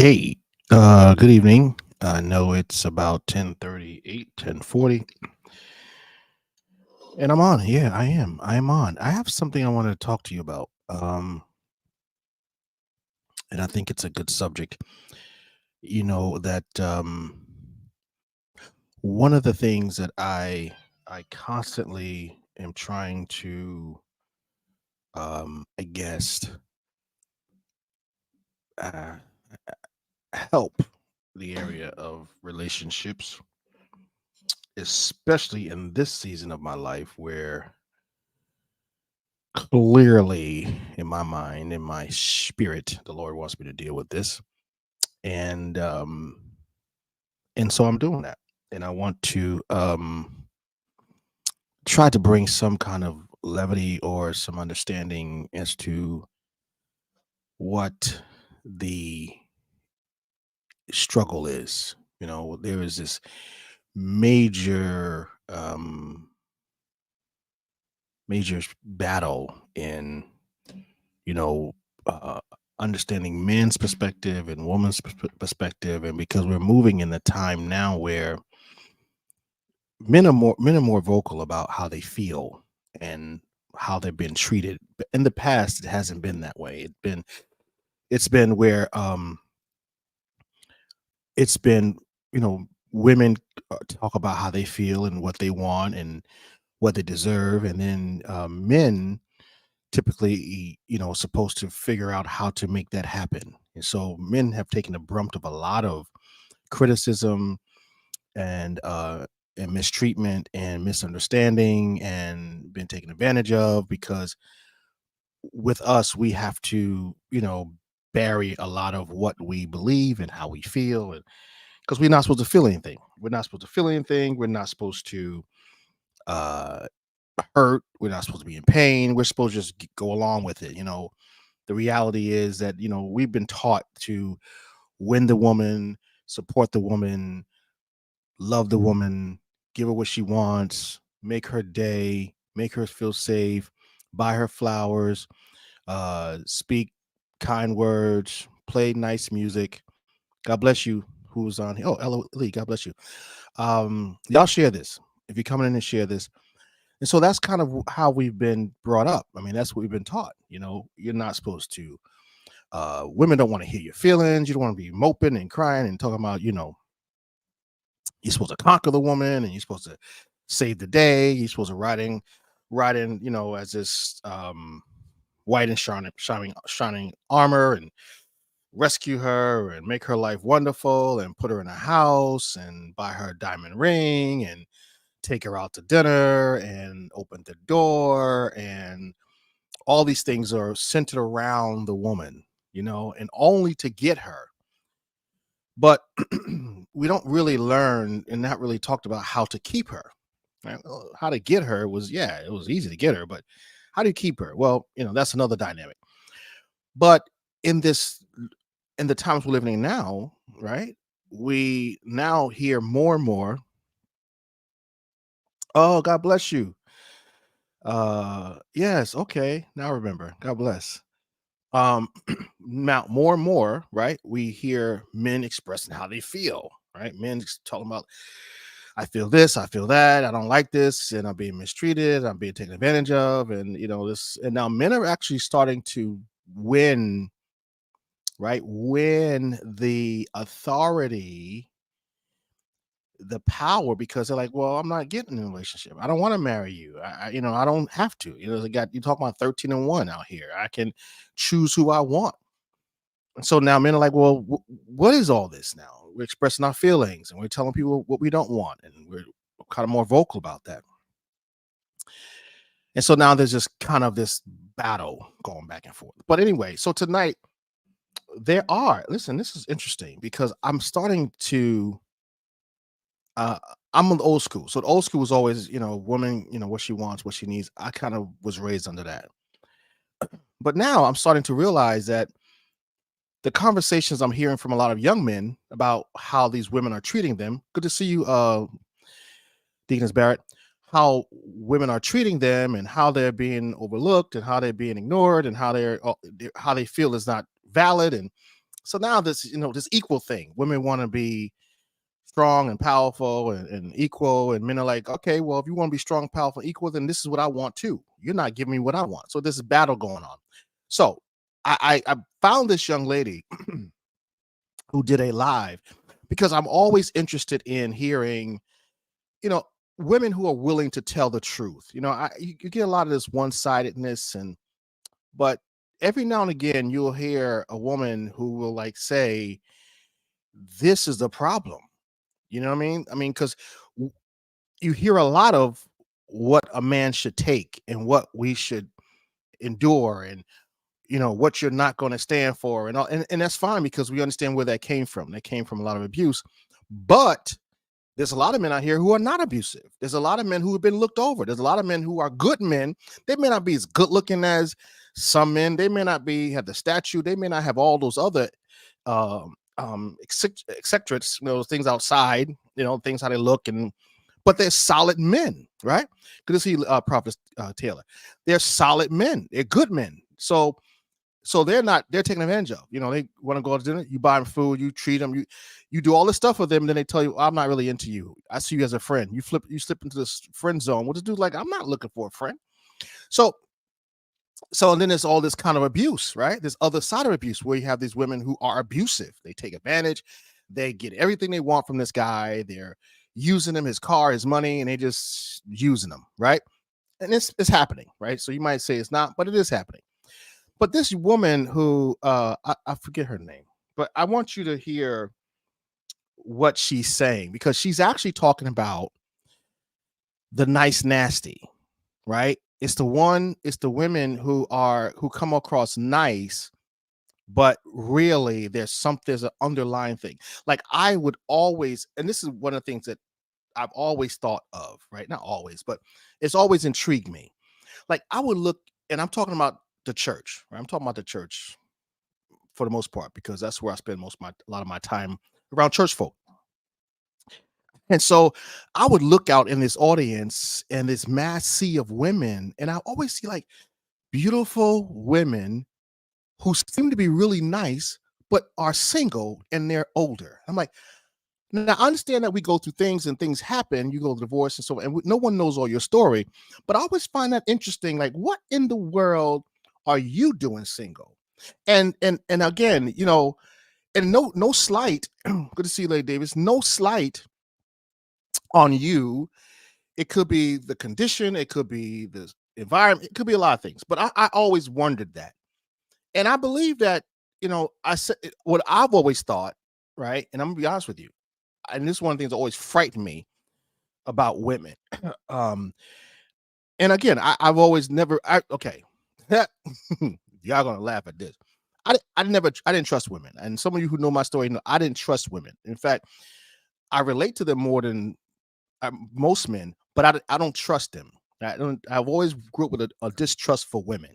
Hey, good evening. I know it's about 10:38, 10:40, and I'm on. Yeah, I am. I am on. I have something I want to talk to you about. And I think it's a good subject. That one of the things that I constantly am trying to I guess uh help the area of relationships, especially in this season of my life where clearly in my mind, in my spirit, the Lord wants me to deal with this. And so I'm doing that. And I want to try to bring some kind of levity or some understanding as to what the struggle is. There is this major battle in you know, uh, understanding men's perspective and women's perspective, and because we're moving in the time now where men are more vocal about how they feel and how they've been treated. But in the past, it hasn't been that way. It's been where it's been women talk about how they feel and what they want and what they deserve, and then men typically supposed to figure out how to make that happen. And so men have taken the brunt of a lot of criticism and mistreatment and misunderstanding and been taken advantage of, because with us we have to bury a lot of what we believe and how we feel, and because we're not supposed to feel anything, we're not supposed to uh hurt, we're not supposed to be in pain, we're supposed to just go along with it. The reality is that we've been taught to win the woman, support the woman, love the woman, give her what she wants, make her day, make her feel safe, buy her flowers, speak kind words, play nice music. God bless you. Who's on here? Oh, Ella Lee, God bless you. Y'all share this. If you're coming in and share this. And so that's kind of how we've been brought up. I mean, that's what we've been taught. You're not supposed to women don't want to hear your feelings. You don't want to be moping and crying and talking about, you're supposed to conquer the woman and you're supposed to save the day. You're supposed to ride in, as this white and shining armor and rescue her and make her life wonderful and put her in a house and buy her a diamond ring and take her out to dinner and open the door, and all these things are centered around the woman, and only to get her. But we don't really learn and not really talked about how to keep her. Right? Well, how to get her was, yeah, it was easy to get her, but how do you keep her? Well, that's another dynamic. But in this, in the times we're living in now, right? We now hear more and more. Oh, God bless you. Yes, okay. Now I remember. God bless. um Now more and more, right, we hear men expressing how they feel, right? Men just talking about, I feel this, I feel that, I don't like this, and I'm being mistreated, I'm being taken advantage of, and this. And now men are actually starting to win, right, win the authority, the power, because they're like, well, I'm not getting in a relationship, I don't want to marry you, I don't have to. They got, you talk about 13 and 1 out here, I can choose who I want. So now men are like, well, what is all this now? We're expressing our feelings and we're telling people what we don't want, and we're kind of more vocal about that. And so now there's just kind of this battle going back and forth. But anyway, so tonight listen, this is interesting because I'm starting to, uh, I'm on the old school. So the old school was always, woman, what she wants, what she needs. I kind of was raised under that. But now I'm starting to realize that the conversations I'm hearing from a lot of young men about how these women are treating them. Good to see you, Deaconess Barrett. How women are treating them and how they're being overlooked and how they're being ignored and how how they feel is not valid. And So now this, this equal thing. Women want to be strong and powerful and equal, and men are like, okay, well, if you want to be strong, powerful, equal, then this is what I want too. You're not giving me what I want. So this is battle going on. So I found this young lady who did a live because I'm always interested in hearing, you know, women who are willing to tell the truth. You get a lot of this one-sidedness, but every now and again you'll hear a woman who will like say, this is the problem. You know what I mean? I mean, because you hear a lot of what a man should take and what we should endure, and what you're not going to stand for, and all, and that's fine because we understand where that came from. That came from a lot of abuse. But there's a lot of men out here who are not abusive. There's a lot of men who have been looked over. There's a lot of men who are good men. They may not be as good looking as some men. They may not have the statue. They may not have all those other eccentrics, things outside, things how they look, but they're solid men, right? Good to see Prophet Taylor. They're solid men. They're good men. So they're taken advantage of. They want to go to dinner, you buy them food, you treat them, you do all this stuff with them, then they tell you, I'm not really into you. I see you as a friend. You slip into this friend zone. What this dude's like, I'm not looking for a friend. So and then there's all this kind of abuse, right? This other side of abuse where you have these women who are abusive. They take advantage. They get everything they want from this guy. They're using him, his car, his money, and they just using them, right? And it's happening, right? So you might say it's not, but it is happening. But this woman who I forget her name, but I want you to hear what she's saying, because she's actually talking about the nice nasty, right? It's the women who come across nice, but really there's an underlying thing. Like I would always, and this is one of the things that I've always thought of, right? Not always, but it's always intrigued me. Like I would look, and I'm talking about the church, right? I'm talking about the church for the most part, because that's where I spend a lot of my time around church folk. And so I would look out in this audience and this mass sea of women, and I always see like beautiful women who seem to be really nice, but are single and they're older. I'm like, now I understand that we go through things and things happen. You go to divorce and so on, and no one knows all your story. But I always find that interesting. Like, what in the world are you doing single? And again, and no slight. Good to see you, Lady Davis. No slight on you. It could be the condition. It could be the environment. It could be a lot of things. But I always wondered that, and I believe that I said what I've always thought, right? And I'm gonna be honest with you, and this is one of the things that always frightened me about women. um, and again, I've always never. Okay, y'all gonna laugh at this. I didn't trust women, and some of you who know my story know I didn't trust women. In fact, I relate to them more than most men, but I don't trust them. I've always grew up with a distrust for women,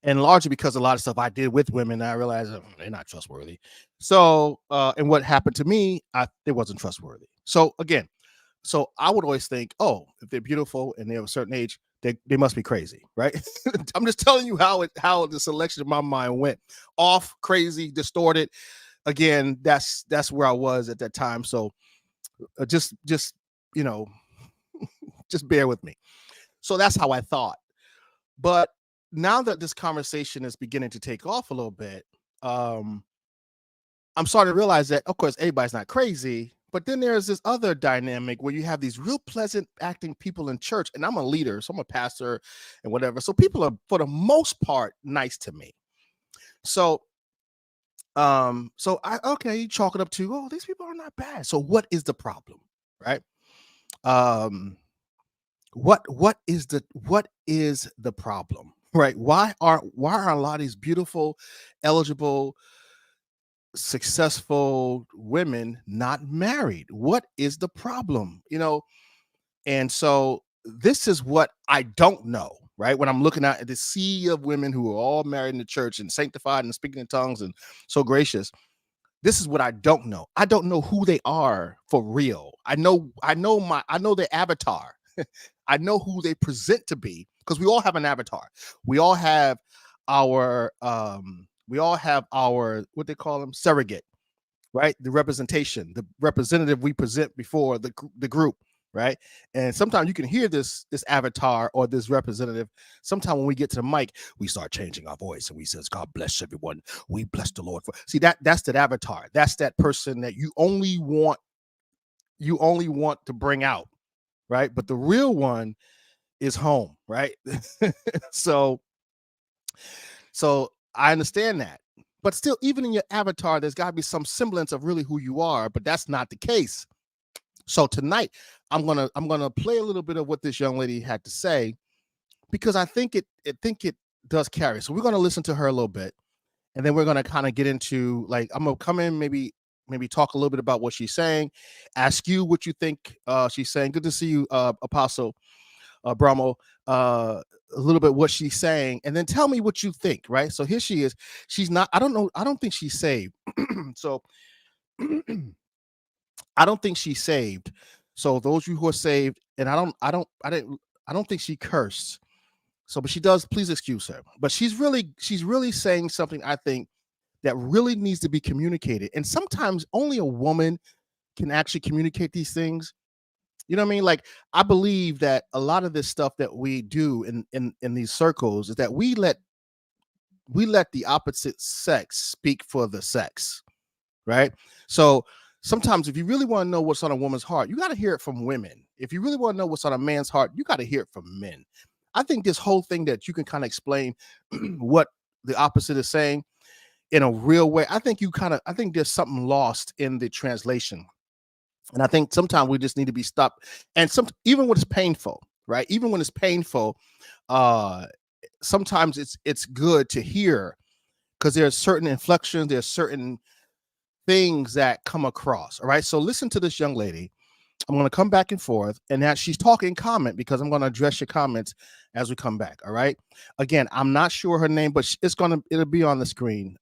and largely because a lot of stuff I did with women, I realized they're not trustworthy. So, and what happened to me, it wasn't trustworthy. So again, I would always think, oh, if they're beautiful and they're of a certain age, they must be crazy, right? I'm just telling you how the selection of my mind went off, crazy, distorted. Again, that's where I was at that time. So just you know, just bear with me. So that's how I thought. But now that this conversation is beginning to take off a little bit, I'm starting to realize that, of course, everybody's not crazy. But then there's this other dynamic where you have these real pleasant acting people in church, and I'm a leader, so I'm a pastor and whatever. So people are, for the most part, nice to me. So, you chalk it up to, oh, these people are not bad. So what is the problem, right? What is the problem, right? Why are a lot of these beautiful, eligible, successful women not married? What is the problem? And so this is what I don't know, right? When I'm looking at the sea of women who are all married in the church and sanctified and speaking in tongues and so gracious, this is what I don't know. I don't know who they are for real. I know their avatar. I know who they present to be, because we all have an avatar. We all have our We all have our, what they call them, surrogate, right? The representation, the representative we present before the group, right? And sometimes you can hear this avatar or this representative. Sometimes when we get to the mic, we start changing our voice and we says, "God bless everyone. We bless the Lord for." See, that's that avatar. That's that person that you only want to bring out, right? But the real one is home, right? so so I understand that. But still, even in your avatar, there's got to be some semblance of really who you are, but that's not the case. So tonight, I'm gonna play a little bit of what this young lady had to say, because I think it does carry. So we're gonna listen to her a little bit, and then we're gonna kind of get into, like, I'm gonna come in, maybe talk a little bit about what she's saying, ask you what you think she's saying. Good to see you, Apostle Bramo. A little bit what she's saying, and then tell me what you think. Right. So here she is. She's not. I don't know. I don't think she's saved. So I don't think she's saved. So those of you who are saved, and I don't think she cursed. So, but she does. Please excuse her. But she's really saying something, I think, that really needs to be communicated. And sometimes only a woman can actually communicate these things. You know what I mean? Like, I believe that a lot of this stuff that we do in these circles is that we let the opposite sex speak for the sex, right? So sometimes if you really want to know what's on a woman's heart, you got to hear it from women. If you really want to know what's on a man's heart, you got to hear it from men. I think this whole thing that you can kind of explain what the opposite is saying in a real way, I think there's something lost in the translation. And I think sometimes we just need to be stopped. And even when it's painful, right? Even when it's painful, uh, sometimes it's good to hear, because there's certain inflections, there's certain things that come across. All right. So listen to this young lady. I'm going to come back and forth, and that she's talking comment, because I'm going to address your comments as we come back. All right. Again, I'm not sure her name, but it'll be on the screen.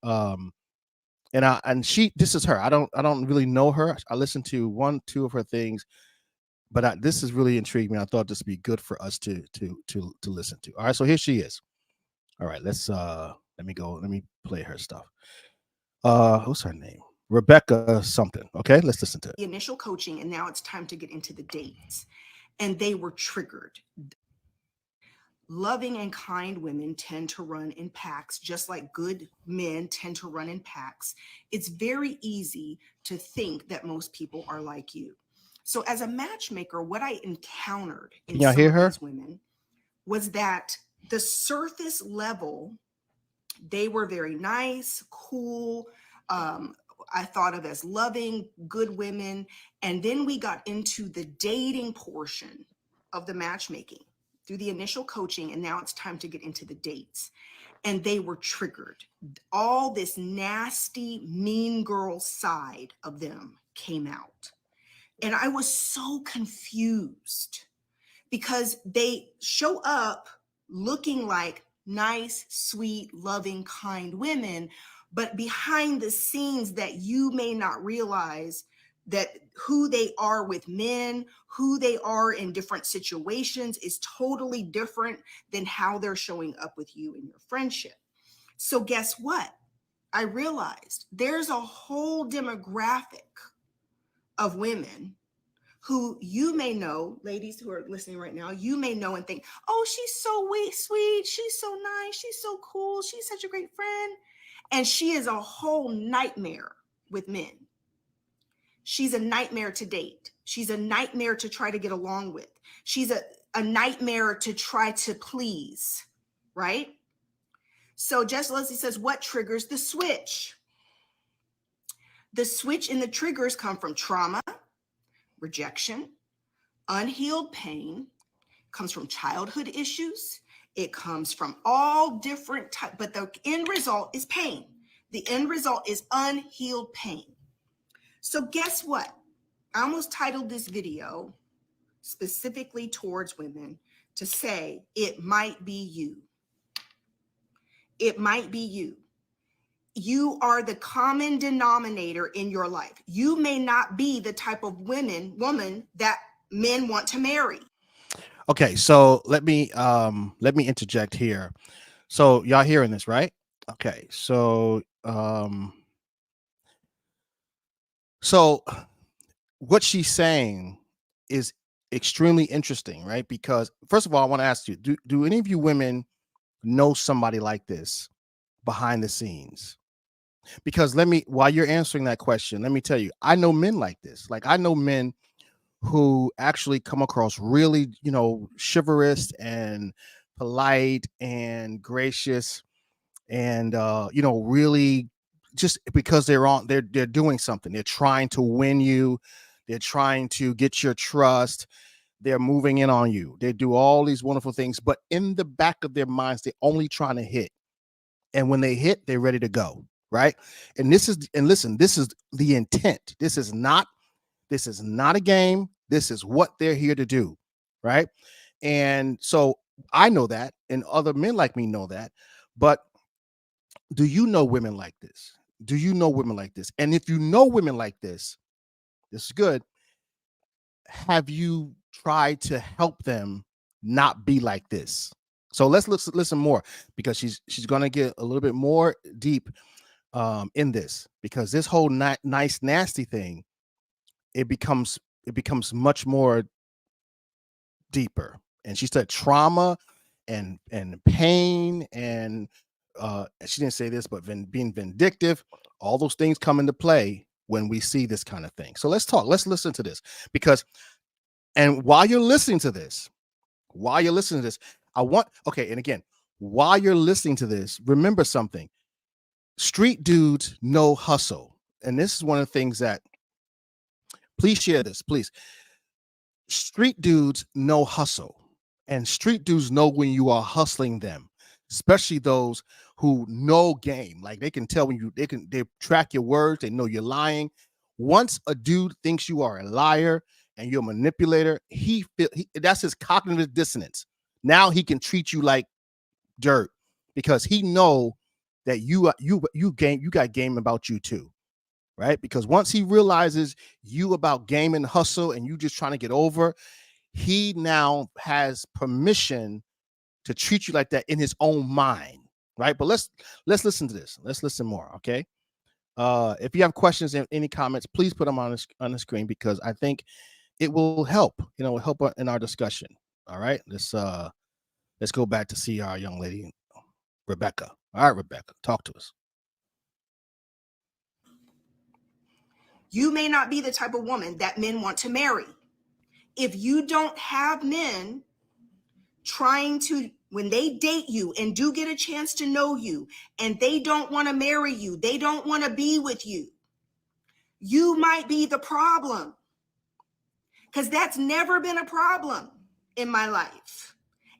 This is her. I don't really know her. I listened to two of her things, but this has really intrigued me. I thought this would be good for us to listen to. All right. So here she is. All right. Let me play her stuff. What's her name? Rebecca something. Okay, let's listen to it. The initial coaching, and now it's time to get into the dates. And they were triggered. Loving and kind women tend to run in packs, just like good men tend to run in packs. It's very easy to think that most people are like you. So as a matchmaker, what I encountered in Can y'all hear her? These women was that the surface level, they were very nice, cool, I thought of as loving, good women. And then we got into the dating portion of the matchmaking through the initial coaching. And now it's time to get into the dates. And they were triggered. All this nasty, mean girl side of them came out. And I was so confused, because they show up looking like nice, sweet, loving, kind women, but behind the scenes that you may not realize that who they are with men, who they are in different situations is totally different than how they're showing up with you in your friendship. So guess what? I realized there's a whole demographic of women who you may know, ladies who are listening right now, you may know and think, oh, she's so sweet, she's so nice, she's so cool, she's such a great friend. And she is a whole nightmare with men. She's a nightmare to date. She's a nightmare to try to get along with. She's a nightmare to try to please, right? So Jess Leslie says, what triggers the switch? The switch and the triggers come from trauma, rejection, unhealed pain, comes from childhood issues. It comes from all different types, but the end result is pain. The end result is unhealed pain. So guess what? I almost titled this video specifically towards women to say, it might be you. It might be you. You are the common denominator in your life. You may not be the type of woman that men want to marry. Okay, so let me interject here. So y'all hearing this, right? Okay, so what she's saying is extremely interesting, right? Because first of all, I want to ask you, do any of you women know somebody like this behind the scenes? Because while you're answering that question, let me tell you, I know men like this. Like I know men who actually come across really, chivalrous and polite and gracious and really just because they're doing something. They're trying to win you. They're trying to get your trust. They're moving in on you. They do all these wonderful things, but in the back of their minds, they're only trying to hit. And when they hit, they're ready to go, right? And listen, this is the intent. This is not a game. This is what they're here to do, right? And so I know that, and other men like me know that. But do you know women like this? Do you know women like this? And if you know women like this is good. Have you tried to help them not be like this? So let's listen more because she's going to get a little bit more deep in this because this whole nice nasty thing it becomes much more deeper. And she said trauma and pain and she didn't say this, but being vindictive, all those things come into play when we see this kind of thing. So let's listen to this because and while you're listening to this, and again, while you're listening to this, remember something. Street dudes know hustle. And this is one of the things that please share this, please. Street dudes know hustle, and street dudes know when you are hustling them, especially those who know game. Like they can tell when they track your words, they know you're lying. Once a dude thinks you are a liar and you're a manipulator, that's his cognitive dissonance. Now he can treat you like dirt because he know that you got game about you too, right? Because once he realizes you about game and hustle and you just trying to get over, he now has permission to treat you like that in his own mind, right? But let's listen to this. Let's listen more, okay? If you have questions and any comments, please put them on the screen because I think it will help. Help in our discussion. All right, let's go back to see our young lady, Rebecca. All right, Rebecca, talk to us. You may not be the type of woman that men want to marry. If you don't have men trying to, when they date you and do get a chance to know you and they don't want to marry you, they don't want to be with you, you might be the problem. Because that's never been a problem in my life.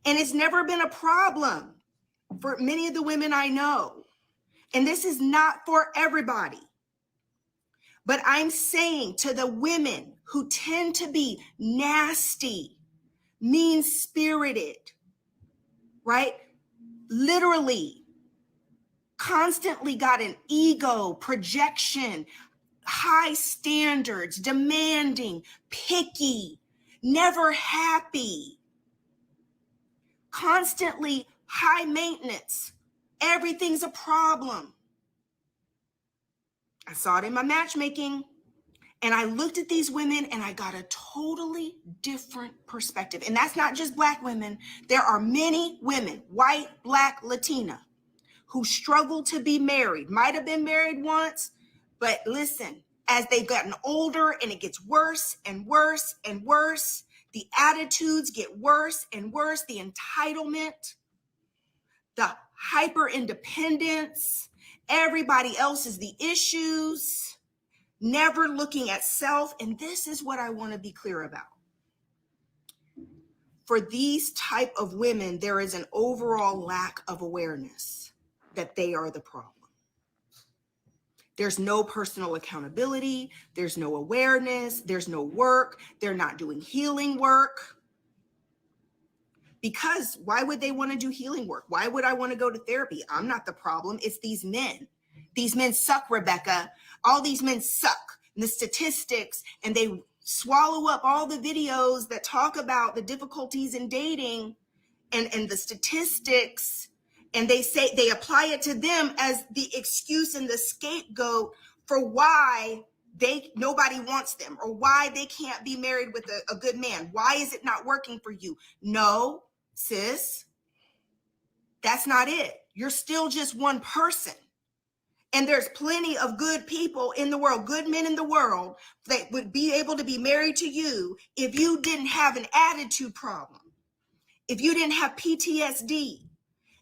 And it's never been a problem for many of the women I know. And this is not for everybody. But I'm saying to the women who tend to be nasty, mean-spirited, right? Literally, constantly got an ego, projection, high standards, demanding, picky, never happy, constantly high maintenance. Everything's a problem. I saw it in my matchmaking. And I looked at these women and I got a totally different perspective. And that's not just Black women. There are many women, white, Black, Latina, who struggle to be married, might have been married once, but listen, as they've gotten older and it gets worse and worse and worse, the attitudes get worse and worse, the entitlement, the hyper independence, everybody else is the issues, never looking at self. And this is what I want to be clear about. For these type of women, there is an overall lack of awareness that they are the problem. There's no personal accountability. There's no awareness. There's no work. They're not doing healing work. Because why would they want to do healing work? Why would I want to go to therapy? I'm not the problem. It's these men. These men suck, Rebecca. All these men suck. And the statistics, and they swallow up all the videos that talk about the difficulties in dating and the statistics And they apply it to them as the excuse and the scapegoat for why nobody wants them, or why they can't be married with a good man. Why is it not working for you? No, sis, that's not it. You're still just one person. And there's plenty of good people in the world, good men in the world, that would be able to be married to you if you didn't have an attitude problem, if you didn't have PTSD,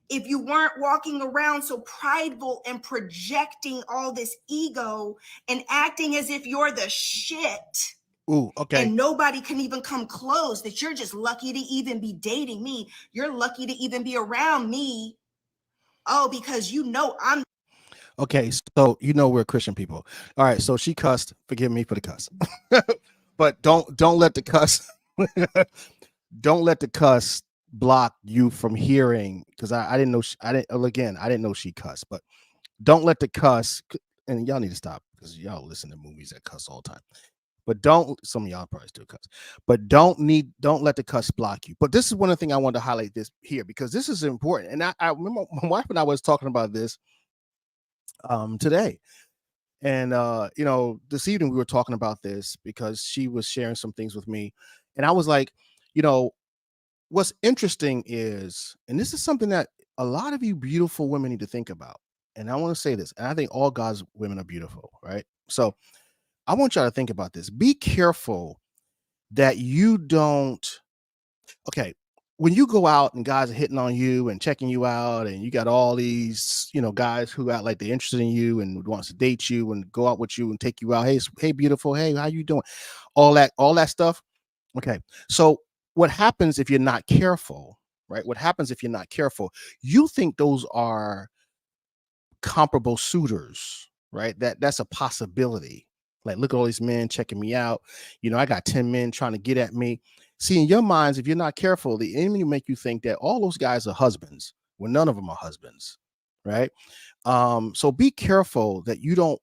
if you weren't walking around so prideful and projecting all this ego and acting as if you're the shit. Ooh, okay. And nobody can even come close, that you're just lucky to even be dating me. You're lucky to even be around me. Oh, because you know I'm. Okay, so you know we're Christian people. All right, so she cussed. Forgive me for the cuss, but don't let the cuss don't let the cuss block you from hearing, because I didn't know I didn't know she cussed, but don't let the cuss, and y'all need to stop because y'all listen to movies that cuss all the time. But some of y'all probably still cuss, but don't let the cuss block you. But this is one of the things I wanted to highlight this here, because this is important. And I remember my wife and I was talking about this today. And this evening we were talking about this because she was sharing some things with me. And I was like, what's interesting is, and this is something that a lot of you beautiful women need to think about. And I want to say this, and I think all God's women are beautiful, right? So I want y'all to think about this. Be careful that you don't, okay, when you go out and guys are hitting on you and checking you out, and you got all these, guys who act like they're interested in you and wants to date you and go out with you and take you out. Hey, beautiful. Hey, how you doing? All that stuff. Okay. So what happens if you're not careful, right? What happens if you're not careful? You think those are comparable suitors, right? That's a possibility. Like, look at all these men checking me out. I got 10 men trying to get at me. See, in your minds, if you're not careful, the enemy will make you think that all those guys are husbands when none of them are husbands, right? So be careful that you don't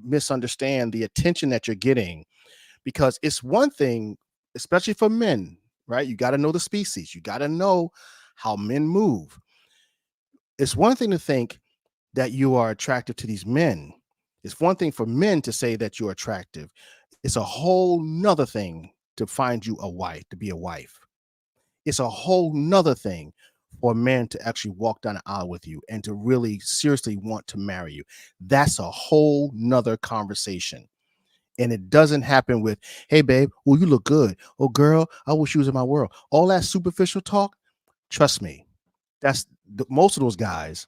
misunderstand the attention that you're getting, because it's one thing, especially for men, right? You got to know the species. You got to know how men move. It's one thing to think that you are attractive to these men. It's one thing for men to say that you're attractive. It's a whole nother thing to find you a wife, to be a wife. It's a whole nother thing for a man to actually walk down the aisle with you and to really seriously want to marry you. That's a whole nother conversation. And it doesn't happen with, hey, babe, oh, you look good. Oh, girl, I wish you was in my world. All that superficial talk, trust me, most of those guys,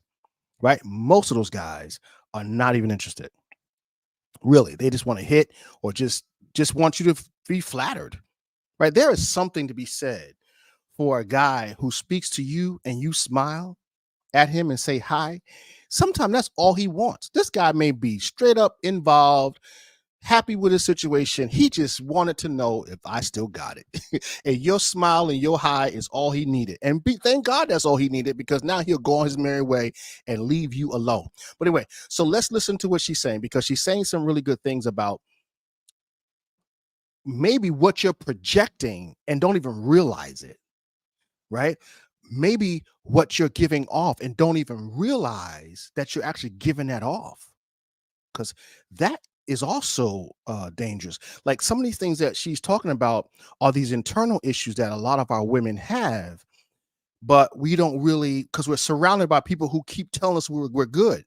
right? Most of those guys are not even interested. Really, they just want to hit, or just want you to be flattered, right? There is something to be said for a guy who speaks to you and you smile at him and say hi. Sometimes that's all he wants. This guy may be straight up involved, happy with his situation. He just wanted to know if I still got it. And your smile and your hi is all he needed. And thank God that's all he needed, because now he'll go on his merry way and leave you alone. But anyway, so let's listen to what she's saying, because she's saying some really good things about maybe what you're projecting and don't even realize it, right? Maybe what you're giving off and don't even realize that you're actually giving that off, because that is also dangerous. Like, some of these things that she's talking about are these internal issues that a lot of our women have, but we don't really, because we're surrounded by people who keep telling us we're good.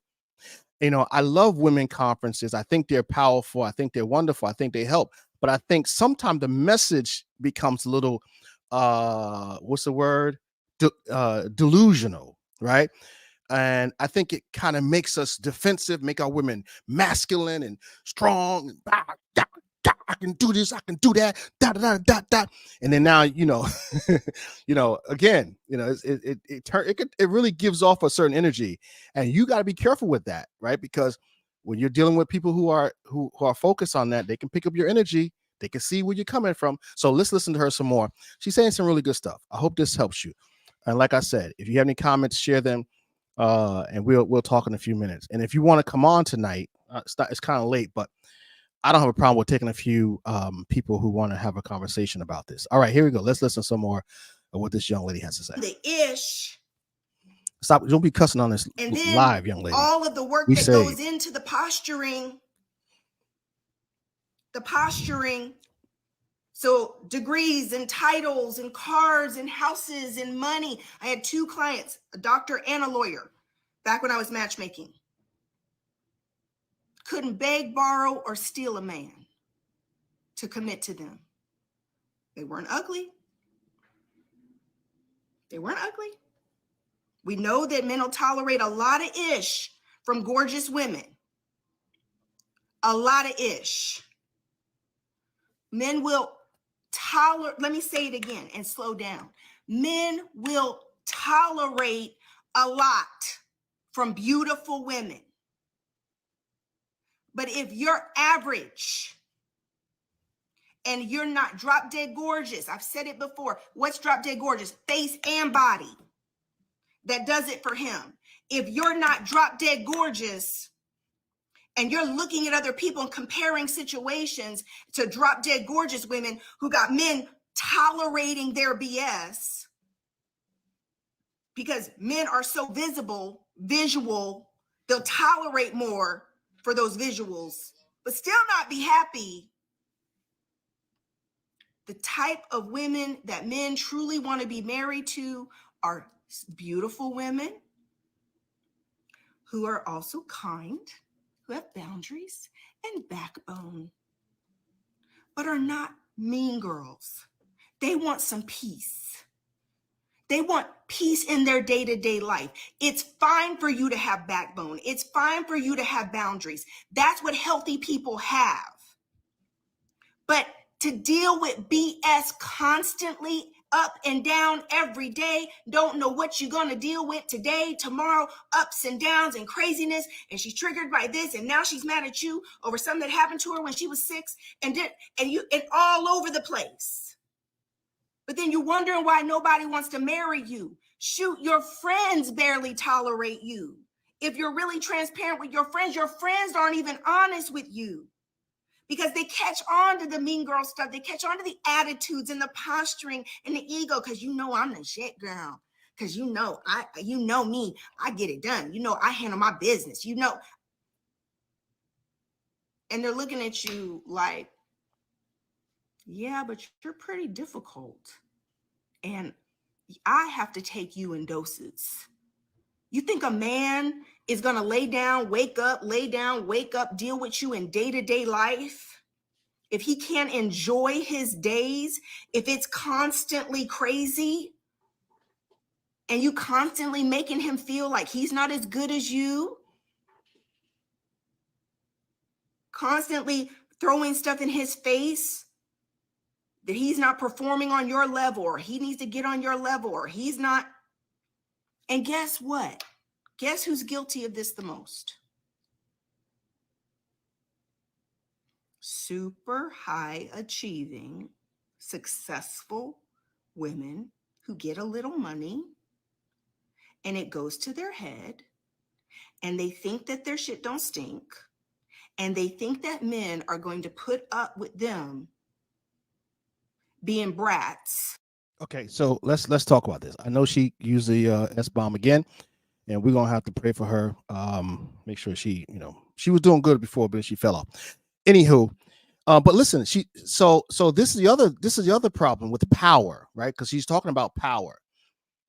I love women conferences. I think they're powerful. I think they're wonderful. I think they help. But I think sometimes the message becomes a little, what's the word? Delusional, right? And I think it kind of makes us defensive, make our women masculine and strong. And, I can do this, I can do that, da da da da da. And then now, again, it really gives off a certain energy, and you got to be careful with that, right? Because when you're dealing with people who are focused on that, they can pick up your energy. They can see where you're coming from. So let's listen to her some more. She's saying some really good stuff. I hope this helps you. And like I said, if you have any comments, share them. And we'll talk in a few minutes. And if you want to come on tonight, it's kind of late, but I don't have a problem with taking a few people who want to have a conversation about this. All right, here we go. Let's listen some more of what this young lady has to say. The ish. Stop. Don't be cussing on this And then live, young lady. all of the work We that say goes into the posturing. So degrees and titles and cars and houses and money. I had 2 clients, a doctor and a lawyer, back when I was matchmaking. Couldn't beg, borrow, or steal a man to commit to them. They weren't ugly. They weren't ugly. We know that men will tolerate a lot of ish from gorgeous women. A lot of ish. Men will tolerate, let me say it again and slow down. Men will tolerate a lot from beautiful women. But if you're average and you're not drop dead gorgeous, I've said it before, what's drop dead gorgeous? Face and body. That does it for him. If you're not drop dead gorgeous and you're looking at other people and comparing situations to drop dead gorgeous women who got men tolerating their BS, because men are so visual, they'll tolerate more for those visuals, but still not be happy. The type of women that men truly want to be married to are beautiful women who are also kind, who have boundaries and backbone, but are not mean girls. They want some peace. They want peace in their day-to-day life. It's fine for you to have backbone. It's fine for you to have boundaries. That's what healthy people have. But to deal with BS constantly, up and down every day, don't know what you're going to deal with today, tomorrow, ups and downs and craziness, and she's triggered by this, and now she's mad at you over something that happened to her when she was 6, and all over the place. But then you're wondering why nobody wants to marry you. Shoot, your friends barely tolerate you. If you're really transparent with your friends aren't even honest with you. Because they catch on to the mean girl stuff. They catch on to the attitudes and the posturing and the ego. Because I'm the shit girl. Because you know me. I get it done. I handle my business. And they're looking at you like, yeah, but you're pretty difficult. And I have to take you in doses. You think a man is going to lay down, wake up, deal with you in day-to-day life? If he can't enjoy his days, if it's constantly crazy, and you constantly making him feel like he's not as good as you, constantly throwing stuff in his face that he's not performing on your level, or he needs to get on your level, or he's not. And guess what? Guess who's guilty of this the most? Super high achieving, successful women who get a little money and it goes to their head and they think that their shit don't stink and they think that men are going to put up with them being brats. Okay, so let's talk about this. I know she used the S-bomb again, and we're gonna have to pray for her. Make sure she was doing good before, but she fell off. Anywho, but listen, so this is the other problem with power, right? Because she's talking about power,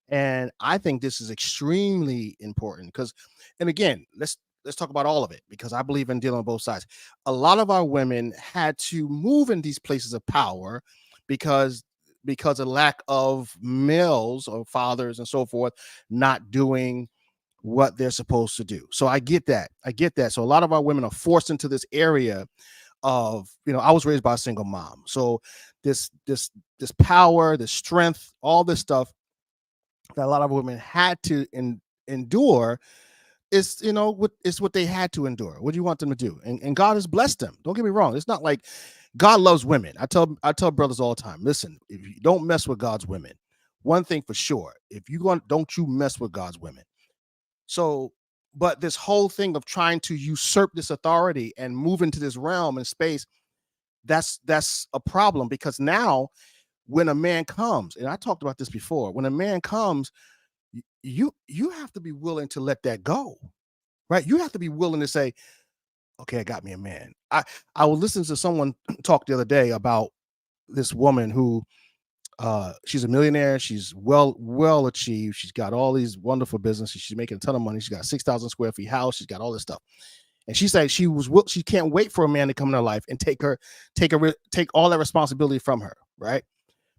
and I think this is extremely important because, and again, let's talk about all of it because I believe in dealing on both sides. A lot of our women had to move in these places of power because of lack of males or fathers and so forth not doing what they're supposed to do. So I get that. So a lot of our women are forced into this area of, I was raised by a single mom. So this power, this strength, all this stuff that a lot of women had to endure is, what they had to endure. What do you want them to do? And God has blessed them. Don't get me wrong. It's not like God loves women. I tell brothers all the time, listen, if you don't mess with God's women, one thing for sure, don't you mess with God's women. So, but this whole thing of trying to usurp this authority and move into this realm and space, that's a problem because now when a man comes, and I talked about this before, when a man comes, you have to be willing to let that go, right? You have to be willing to say, okay, I got me a man. I was listening to someone talk the other day about this woman who she's a millionaire, she's well achieved, she's got all these wonderful businesses, she's making a ton of money, she's got a 6,000 square feet house, she's got all this stuff. And she said she can't wait for a man to come in her life and take all that responsibility from her, right?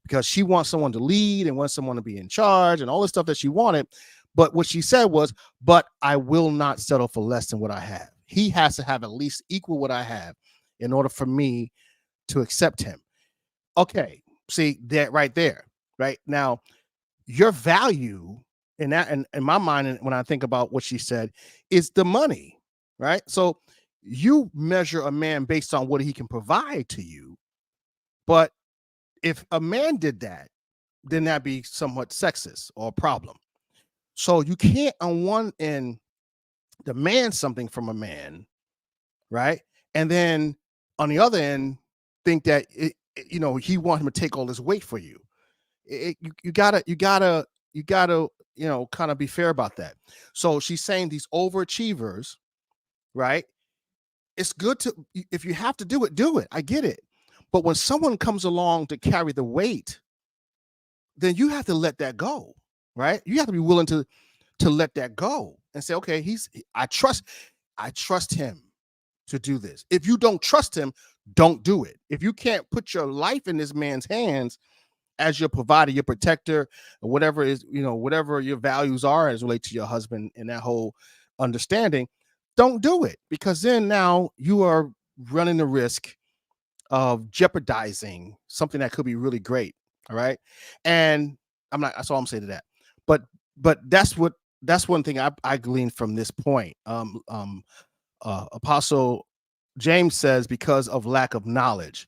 Because she wants someone to lead and wants someone to be in charge and all the stuff that she wanted. But what she said was, but I will not settle for less than what I have. He has to have at least equal what I have in order for me to accept him. Okay, see that right there, right? Now, your value in that, and in my mind, and when I think about what she said, is the money, right? So you measure a man based on what he can provide to you. But if a man did that, then that'd be somewhat sexist or a problem. So you can't on one end demand something from a man, right? And then on the other end, think that he want him to take all this weight for you. You gotta kind of be fair about that. So she's saying these overachievers, right? It's good to, if you have to do it, do it. I get it. But when someone comes along to carry the weight, then you have to let that go, right? You have to be willing to let that go and say, okay, I trust him to do this. If you don't trust him, don't do it. If you can't put your life in this man's hands as your provider, your protector, or whatever your values are as relate to your husband and that whole understanding, don't do it, because then now you are running the risk of jeopardizing something that could be really great. All right. And that's all I'm saying to that. But that's one thing I gleaned from this point. Apostle James says, because of lack of knowledge.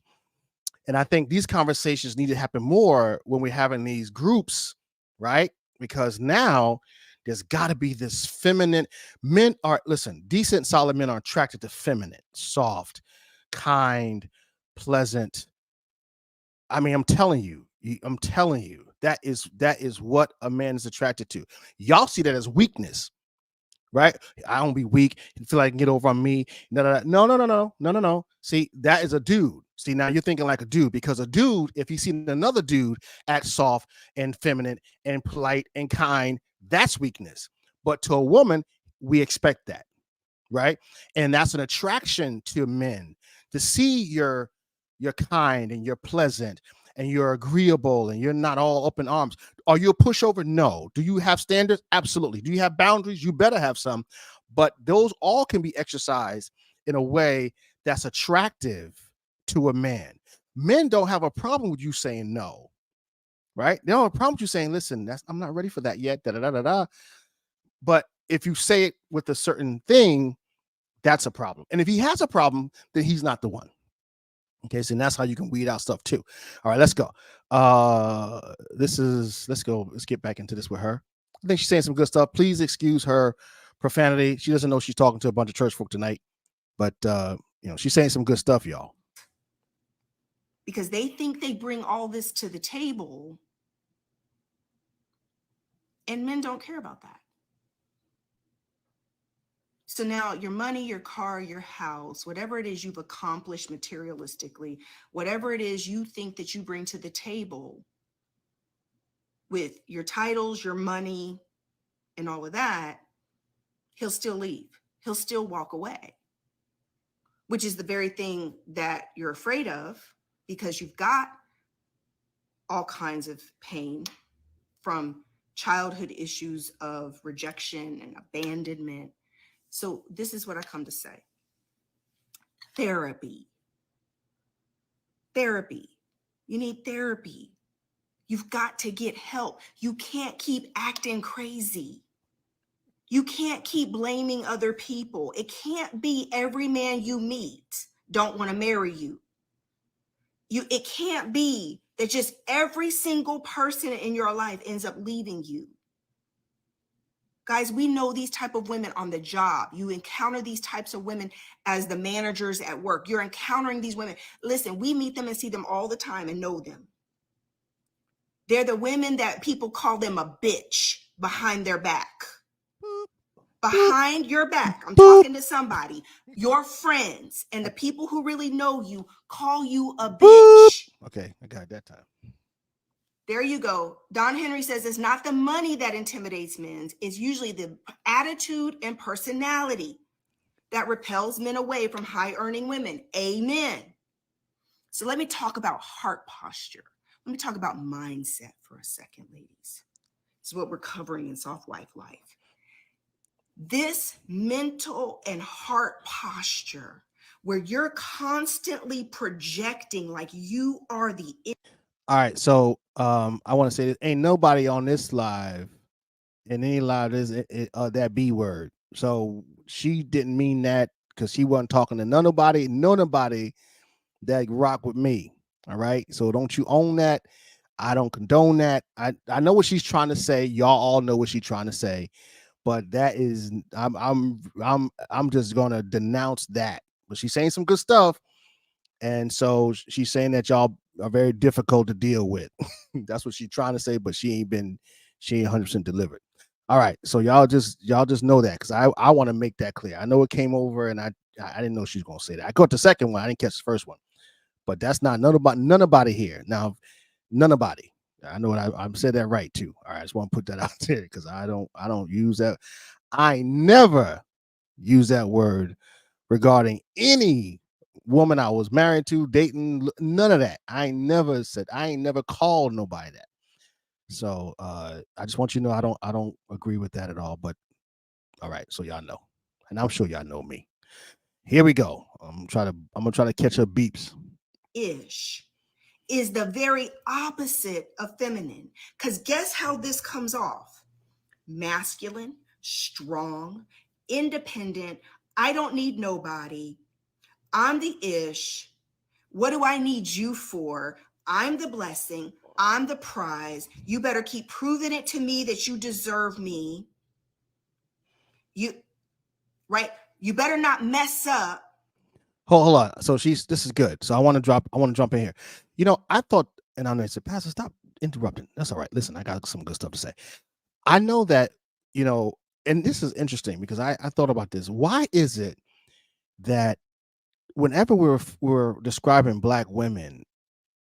And I think these conversations need to happen more when we're having these groups, right? Because now there's got to be this feminine. Decent, solid men are attracted to feminine, soft, kind, pleasant. I mean, I'm telling you, that is what a man is attracted to. Y'all see that as weakness, right? I don't be weak and feel like I can get over on me. No. See, that is a dude. See, now you're thinking like a dude, because a dude, if he's seen another dude act soft and feminine and polite and kind, that's weakness. But to a woman, we expect that, right? And that's an attraction to men, to see you're kind and you're pleasant and you're agreeable and you're not all up in arms. Are you a pushover? No. Do you have standards? Absolutely. Do you have boundaries? You better have some. But those all can be exercised in a way that's attractive to a man. Men don't have a problem with you saying no, right? They don't have a problem with you saying, listen, I'm not ready for that yet. Da, da, da, da, da. But if you say it with a certain thing, that's a problem. And if he has a problem, then he's not the one. Okay, so that's how you can weed out stuff too. All right, let's go. Let's get back into this with her. I think she's saying some good stuff. Please excuse her profanity. She doesn't know she's talking to a bunch of church folk tonight, but she's saying some good stuff, y'all. Because they think they bring all this to the table, and men don't care about that. So now your money, your car, your house, whatever it is you've accomplished materialistically, whatever it is you think that you bring to the table with your titles, your money, and all of that, he'll still leave. He'll still walk away, which is the very thing that you're afraid of, because you've got all kinds of pain from childhood issues of rejection and abandonment. So this is what I come to say. Therapy. You need therapy. You've got to get help. You can't keep acting crazy. You can't keep blaming other people. It can't be every man you meet don't want to marry you. It can't be that just every single person in your life ends up leaving you. Guys, we know these type of women on the job. You encounter these types of women as the managers at work. You're encountering these women. Listen, we meet them and see them all the time and know them. They're the women that people call them a bitch. behind their back. Boop, Behind your back. I'm boop. talking to somebody. Your friends and the people who really know you call you a Boop. bitch. Okay, I got it that time. There you go. Don Henry says it's not the money that intimidates men, it's usually the attitude and personality that repels men away from high earning women. Amen. So let me talk about heart posture. Let me talk about mindset for a second, ladies. This is what we're covering in Soft Wife Life. This mental and heart posture where you're constantly projecting like you are the All right, so I want to say this: ain't nobody on this live, in any live, is that B word. So she didn't mean that because she wasn't talking to nobody that rock with me. All right, so don't you own that. I don't condone that. I know what she's trying to say. Y'all all know what she's trying to say, but that is I'm just gonna denounce that. But she's saying some good stuff, and so she's saying that y'all are very difficult to deal with. That's what she's trying to say, but she ain't 100% delivered. All right, so y'all just know that, because I want to make that clear. I know it came over, and I didn't know she was gonna say that. I caught the second one, I didn't catch the first one, but that's not nobody here now. Nobody. I know what I said that right too. All right, I just want to put that out there because I don't use that. I never use that word regarding any woman I was married to, dating, none of that. I ain't never called nobody that. So I just want you to know I don't agree with that at all. But all right, so y'all know, and I'm sure y'all know me. Here we go. I'm gonna try to catch her beeps. ish is the very opposite of feminine. Because guess how this comes off? Masculine, strong, independent. I don't need nobody. I'm the ish. What do I need you for? I'm the blessing. I'm the prize. You better keep proving it to me that you deserve me. You, right? You better not mess up. Hold on. So this is good. So I want to jump in here. I thought, and I said, Pastor, stop interrupting. That's all right. Listen, I got some good stuff to say. I know that, and this is interesting because I thought about this. Why is it that whenever we're describing Black women,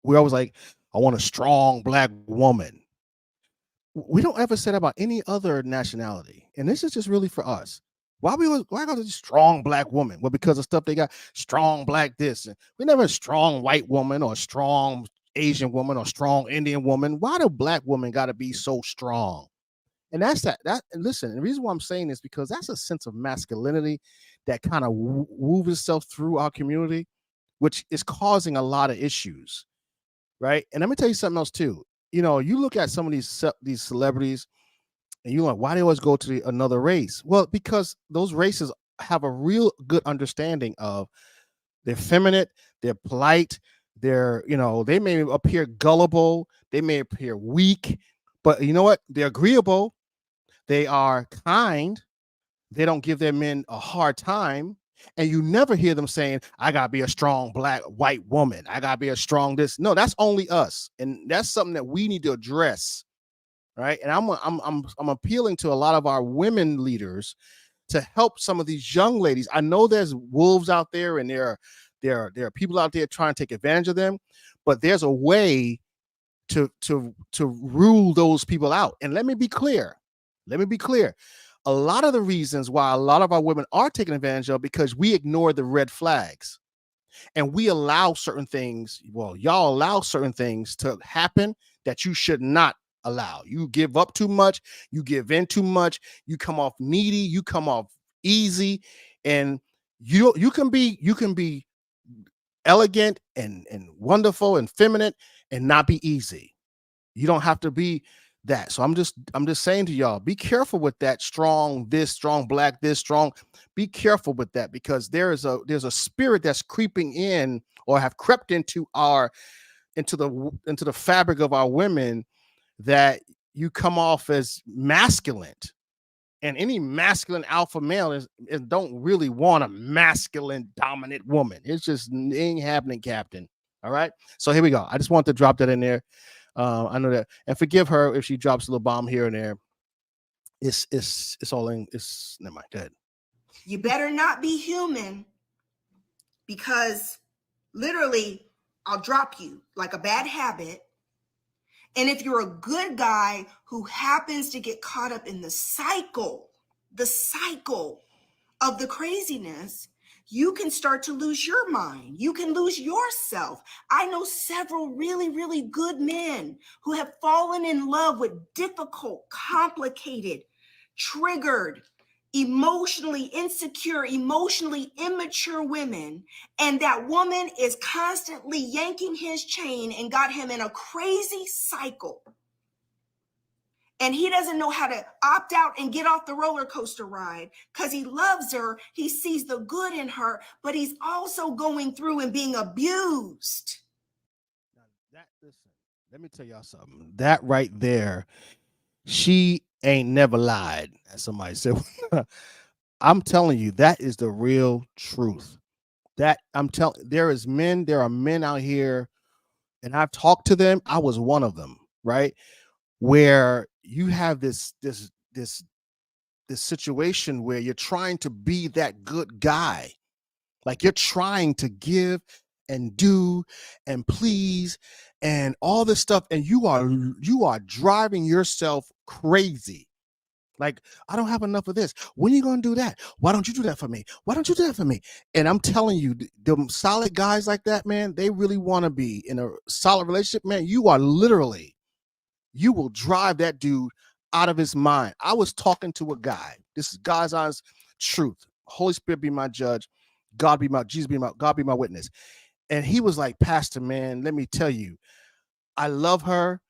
we're always like, I want a strong Black woman. We don't ever say that about any other nationality. And this is just really for us. Why got a strong Black woman? Well, because of stuff they got, strong Black this. And we never a strong white woman or a strong Asian woman or strong Indian woman. Why do Black women got to be so strong? And that's that. And listen, the reason why I'm saying this because that's a sense of masculinity that kind of weaves itself through our community, which is causing a lot of issues, right? And let me tell you something else too. You look at some of these celebrities, and you're like, why do they always go to another race? Well, because those races have a real good understanding of they're feminine, they're polite, they may appear gullible, they may appear weak, but you know what? They're agreeable, they are kind, they don't give their men a hard time. And you never hear them saying, I gotta be a strong Black white woman. I gotta be a strong this. No, that's only us. And that's something that we need to address. Right. And I'm appealing to a lot of our women leaders to help some of these young ladies. I know there's wolves out there and there are people out there trying to take advantage of them, but there's a way to rule those people out. And let me be clear. A lot of the reasons why a lot of our women are taken advantage of because we ignore the red flags and we allow certain things. Well, y'all allow certain things to happen that you should not allow. You give up too much, you give in too much, you come off needy, you come off easy, and you can be elegant and wonderful and feminine and not be easy. You don't have to be that. So I'm just saying to y'all, be careful with that strong this, strong Black this, strong. Be careful with that because there's a spirit that's creeping in or have crept into the fabric of our women that you come off as masculine. And any masculine alpha male is don't really want a masculine dominant woman. It's just ain't happening, Captain. All right. So here we go. I just want to drop that in there. I know that, and forgive her if she drops a little bomb here and there. it's all in. It's never mind. Go ahead. You better not be human, because literally I'll drop you like a bad habit. And if you're a good guy who happens to get caught up in the cycle of the craziness, you can start to lose your mind. You can lose yourself. I know several really, really good men who have fallen in love with difficult, complicated, triggered, emotionally insecure, emotionally immature women. And that woman is constantly yanking his chain and got him in a crazy cycle. And he doesn't know how to opt out and get off the roller coaster ride because he loves her. He sees the good in her, but he's also going through and being abused. Now, listen, let me tell y'all something. That right there, she ain't never lied, as somebody said. I'm telling you, that is the real truth. That I'm telling, there are men out here, and I've talked to them. I was one of them, right? Where you have this situation where you're trying to be that good guy. Like you're trying to give and do and please and all this stuff, and you are driving yourself crazy. Like, I don't have enough of this. When are you gonna do that? Why don't you do that for me? Why don't you do that for me? And I'm telling you, the solid guys like that, man, they really want to be in a solid relationship, man. You will drive that dude out of his mind. I was talking to a guy. This is God's honest truth. Holy Spirit be my judge. God be my Jesus be my God be my witness. And he was like, Pastor, man, let me tell you, I love her,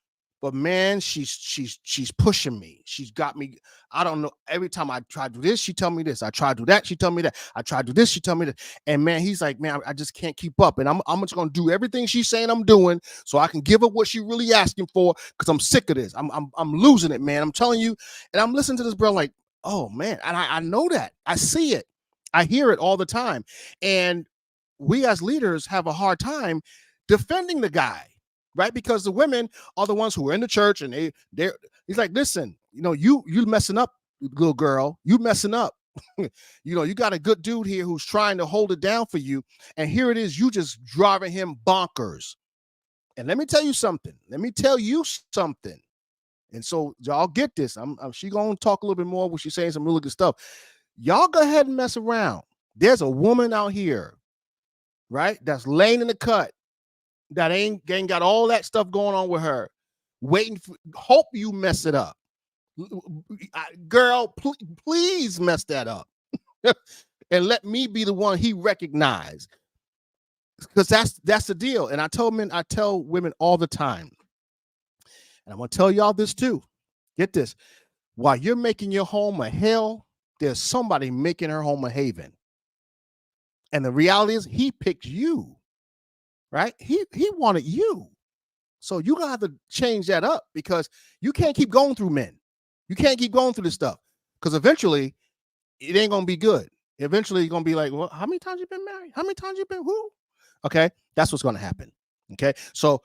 but man, she's pushing me. She's got me. I don't know. Every time I try to do this, she tell me this. I try to do that, she tell me that. I try to do this, she tell me that. And man, he's like, man, I just can't keep up. And I'm just gonna do everything she's saying I'm doing, so I can give her what she really asking for. Because I'm sick of this. I'm losing it, man. I'm telling you. And I'm listening to this bro like, oh man, and I know that. I see it. I hear it all the time. And we as leaders have a hard time defending the guy, right? Because the women are the ones who are in the church, and they're he's like, listen, you messing up, little girl, you messing up. You got a good dude here who's trying to hold it down for you, and here it is, you just driving him bonkers. And let me tell you something. And so y'all get this. She gonna talk a little bit more when she's saying some really good stuff. Y'all go ahead and mess around. There's a woman out here, right, that's laying in the cut, that ain't got all that stuff going on with her, waiting for, hope you mess it up. Girl, please mess that up. And let me be the one he recognized. Because that's the deal. And I tell women all the time, and I'm gonna tell y'all this too. Get this. While you're making your home a hell, there's somebody making her home a haven. And the reality is he picked you, right? He wanted you. So you're gonna have to change that up, because you can't keep going through men. You can't keep going through this stuff, because eventually it ain't gonna be good. Eventually you're gonna be like, well, how many times you been married? How many times you been who? Okay, that's what's gonna happen. Okay, so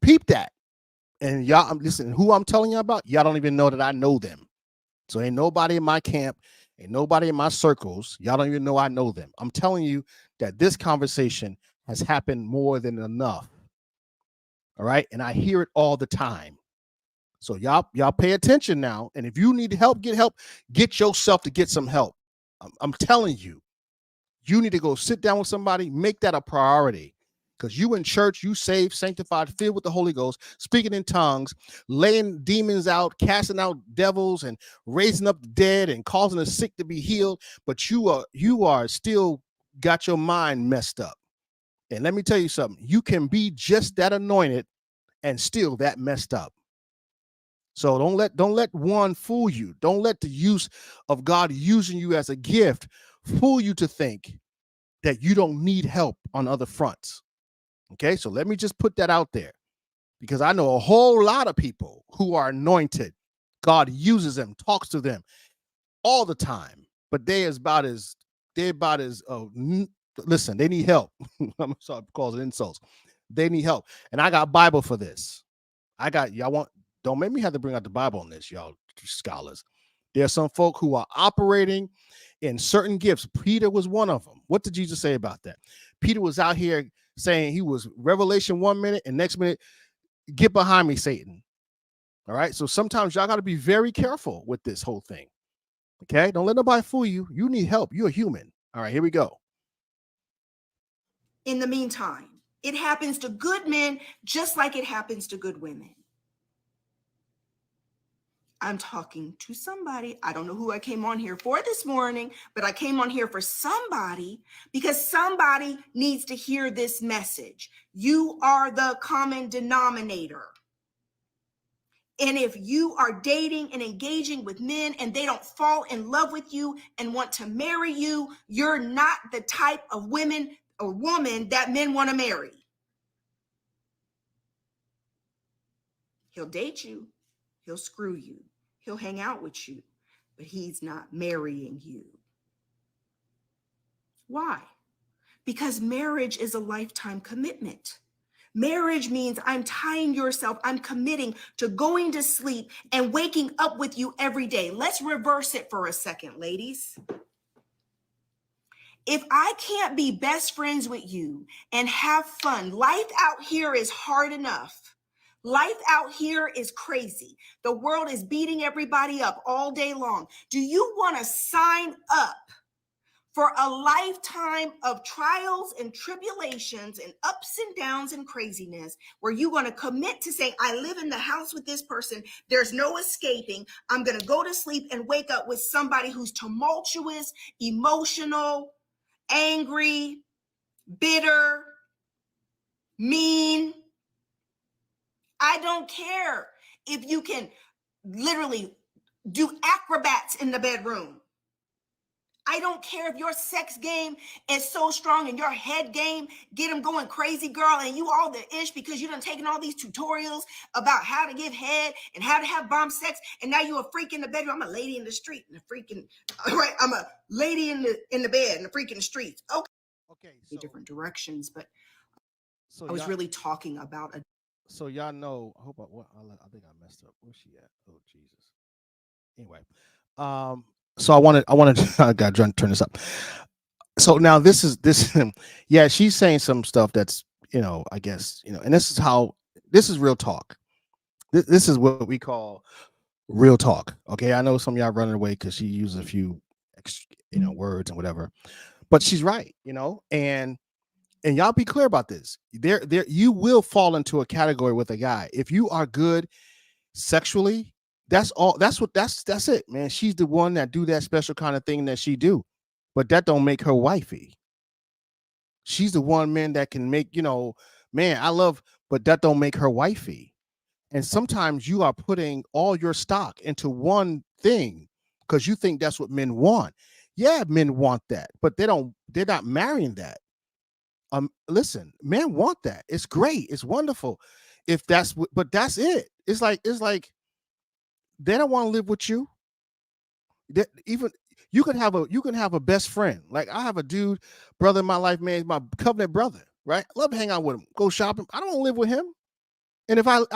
peep that. And y'all, listen, who I'm telling you about, y'all don't even know that I know them. So ain't nobody in my camp, ain't nobody in my circles. Y'all don't even know I know them. I'm telling you that this conversation has happened more than enough. All right. And I hear it all the time. So y'all pay attention now. And if you need help, get yourself to get some help. I'm telling you, you need to go sit down with somebody, make that a priority. Because you in church, you saved, sanctified, filled with the Holy Ghost, speaking in tongues, laying demons out, casting out devils, and raising up the dead, and causing the sick to be healed. But you are still got your mind messed up. And let me tell you something. You can be just that anointed and still that messed up. So don't let one fool you. Don't let the use of God using you as a gift fool you to think that you don't need help on other fronts. Okay, so let me just put that out there, because I know a whole lot of people who are anointed. God uses them, talks to them all the time, but they're about as listen, they need help. I'm sorry, causing insults. They need help, and I got Bible for this. Don't make me have to bring out the Bible on this, y'all scholars. There are some folk who are operating in certain gifts. Peter was one of them. What did Jesus say about that? Peter was out here saying he was revelation 1 minute and next minute, get behind me, Satan. All right. So sometimes y'all got to be very careful with this whole thing. Okay. Don't let nobody fool you. You need help. You're a human. All right. Here we go. In the meantime, it happens to good men just like it happens to good women. I'm talking to somebody. I don't know who I came on here for this morning, but I came on here for somebody because somebody needs to hear this message. You are the common denominator. And if you are dating and engaging with men and they don't fall in love with you and want to marry you, you're not the type of women or woman that men want to marry. He'll date you. He'll screw you. He'll hang out with you, but he's not marrying you. Why? Because marriage is a lifetime commitment. Marriage means I'm tying yourself, I'm committing to going to sleep and waking up with you every day. Let's reverse it for a second, ladies. If I can't be best friends with you and have fun, life out here is hard enough. Life out here is crazy. The world is beating everybody up all day long. Do you want to sign up for a lifetime of trials and tribulations and ups and downs and craziness where you're going to commit to saying, I live in the house with this person. There's no escaping. I'm going to go to sleep and wake up with somebody who's tumultuous, emotional, angry, bitter, mean. I don't care if you can literally do acrobats in the bedroom. I don't care if your sex game is so strong and your head game, get them going crazy, girl, and you all the ish because you done taken all these tutorials about how to give head and how to have bomb sex, and now you a freak in the bedroom. I'm a lady in the street and a freaking, all right, I'm a lady in the bed and a freak in the streets. Okay, so different directions, but so I was really talking about a. So y'all know. I hope I think I messed up. Where's she at? Oh Jesus. Anyway, so I wanted I got to turn this up. So now this. Yeah, she's saying some stuff that's I guess and this is real talk. This is what we call real talk. Okay, I know some of y'all running away because she uses a few words and whatever, but she's right. And y'all be clear about this. There, you will fall into a category with a guy. If you are good sexually, that's all. That's it, man. She's the one that do that special kind of thing that she do, but that don't make her wifey. She's the one man that can make, man, I love, but that don't make her wifey. And sometimes you are putting all your stock into one thing because you think that's what men want. Yeah, men want that, but they're not marrying that. Listen, men want that. It's great. It's wonderful. But that's it. It's like they don't want to live with you. Even you can have a best friend. Like I have a dude, brother in my life, man, he's my covenant brother, right? I love to hang out with him, go shopping. I don't live with him. And if I'll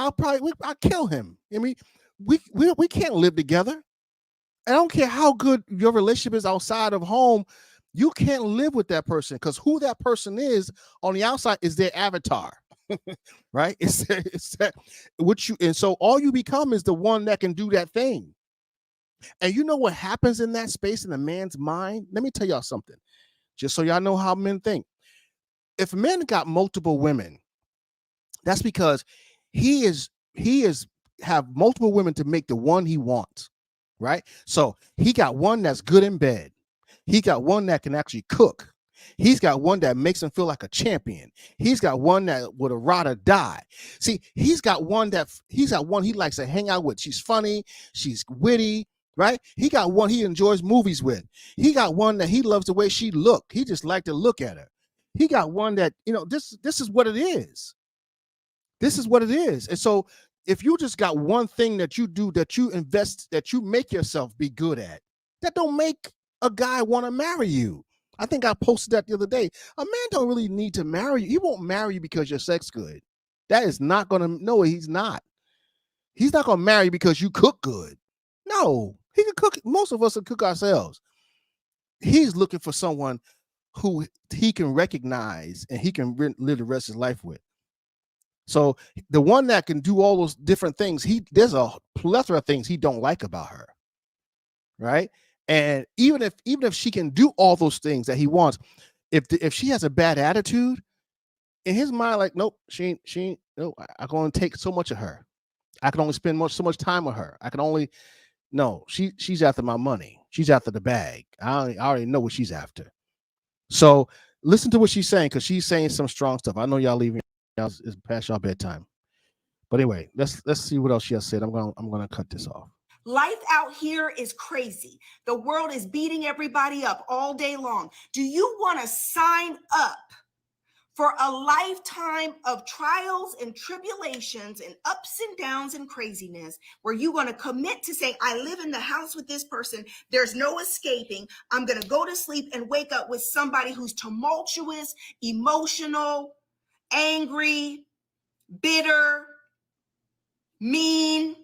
kill him. I mean, we can't live together. I don't care how good your relationship is outside of home. You can't live with that person because who that person is on the outside is their avatar, right? It's that what you, and so all you become is the one that can do that thing. And you know what happens in that space in a man's mind? Let me tell y'all something, just so y'all know how men think. If a man got multiple women, that's because he is have multiple women to make the one he wants, right? So he got one that's good in bed. He got one that can actually cook. He's got one that makes him feel like a champion. He's got one that would have rather die. See, he's got one he likes to hang out with. She's funny. She's witty, right? He got one he enjoys movies with. He got one that he loves the way she look. He just like to look at her. He got one that, this is what it is. This is what it is. And so if you just got one thing that you do, that you invest, that you make yourself be good at, that don't make a guy want to marry you. I think I posted that the other day. A man don't really need to marry you. He won't marry you because your sex good. That is not going to, no, he's not. He's not going to marry you because you cook good. No, He can cook. Most of us can cook ourselves. He's looking for someone who he can recognize and he can live the rest of his life with. So the one that can do all those different things, there's a plethora of things he don't like about her, right? And even if she can do all those things that he wants, if she has a bad attitude in his mind, like, nope, she ain't, no, I can only take so much of her. I can only spend so much time with her. I can only no, she's after my money. She's after the bag. I already know what she's after. So listen to what she's saying, because she's saying some strong stuff. I know y'all leaving. It's past y'all bedtime. But anyway, let's see what else she has said. I'm gonna cut this off. Life out here is crazy. The world is beating everybody up all day long. Do you want to sign up for a lifetime of trials and tribulations and ups and downs and craziness, where you're going to commit to saying, I live in the house with this person, there's no escaping, I'm going to go to sleep and wake up with somebody who's tumultuous, emotional, angry, bitter, mean?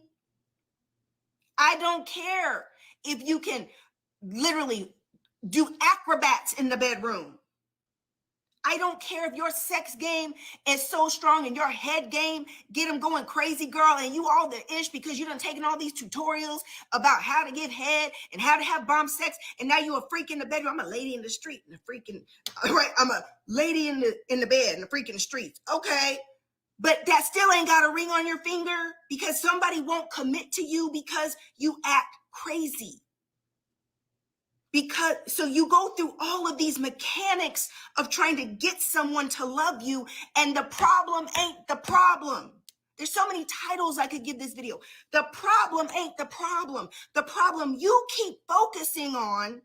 I don't care if you can literally do acrobats in the bedroom. I don't care if your sex game is so strong and your head game, get them going crazy, girl, and you all the ish because you done taken all these tutorials about how to get head and how to have bomb sex, and now you a freak in the bedroom. I'm a lady in the street and a freaking, right? I'm a lady in the bed and a freak in the streets. Okay. But that still ain't got a ring on your finger because somebody won't commit to you because you act crazy. Because so you go through all of these mechanics of trying to get someone to love you, and the problem ain't the problem. There's so many titles I could give this video. The problem ain't the problem. The problem you keep focusing on,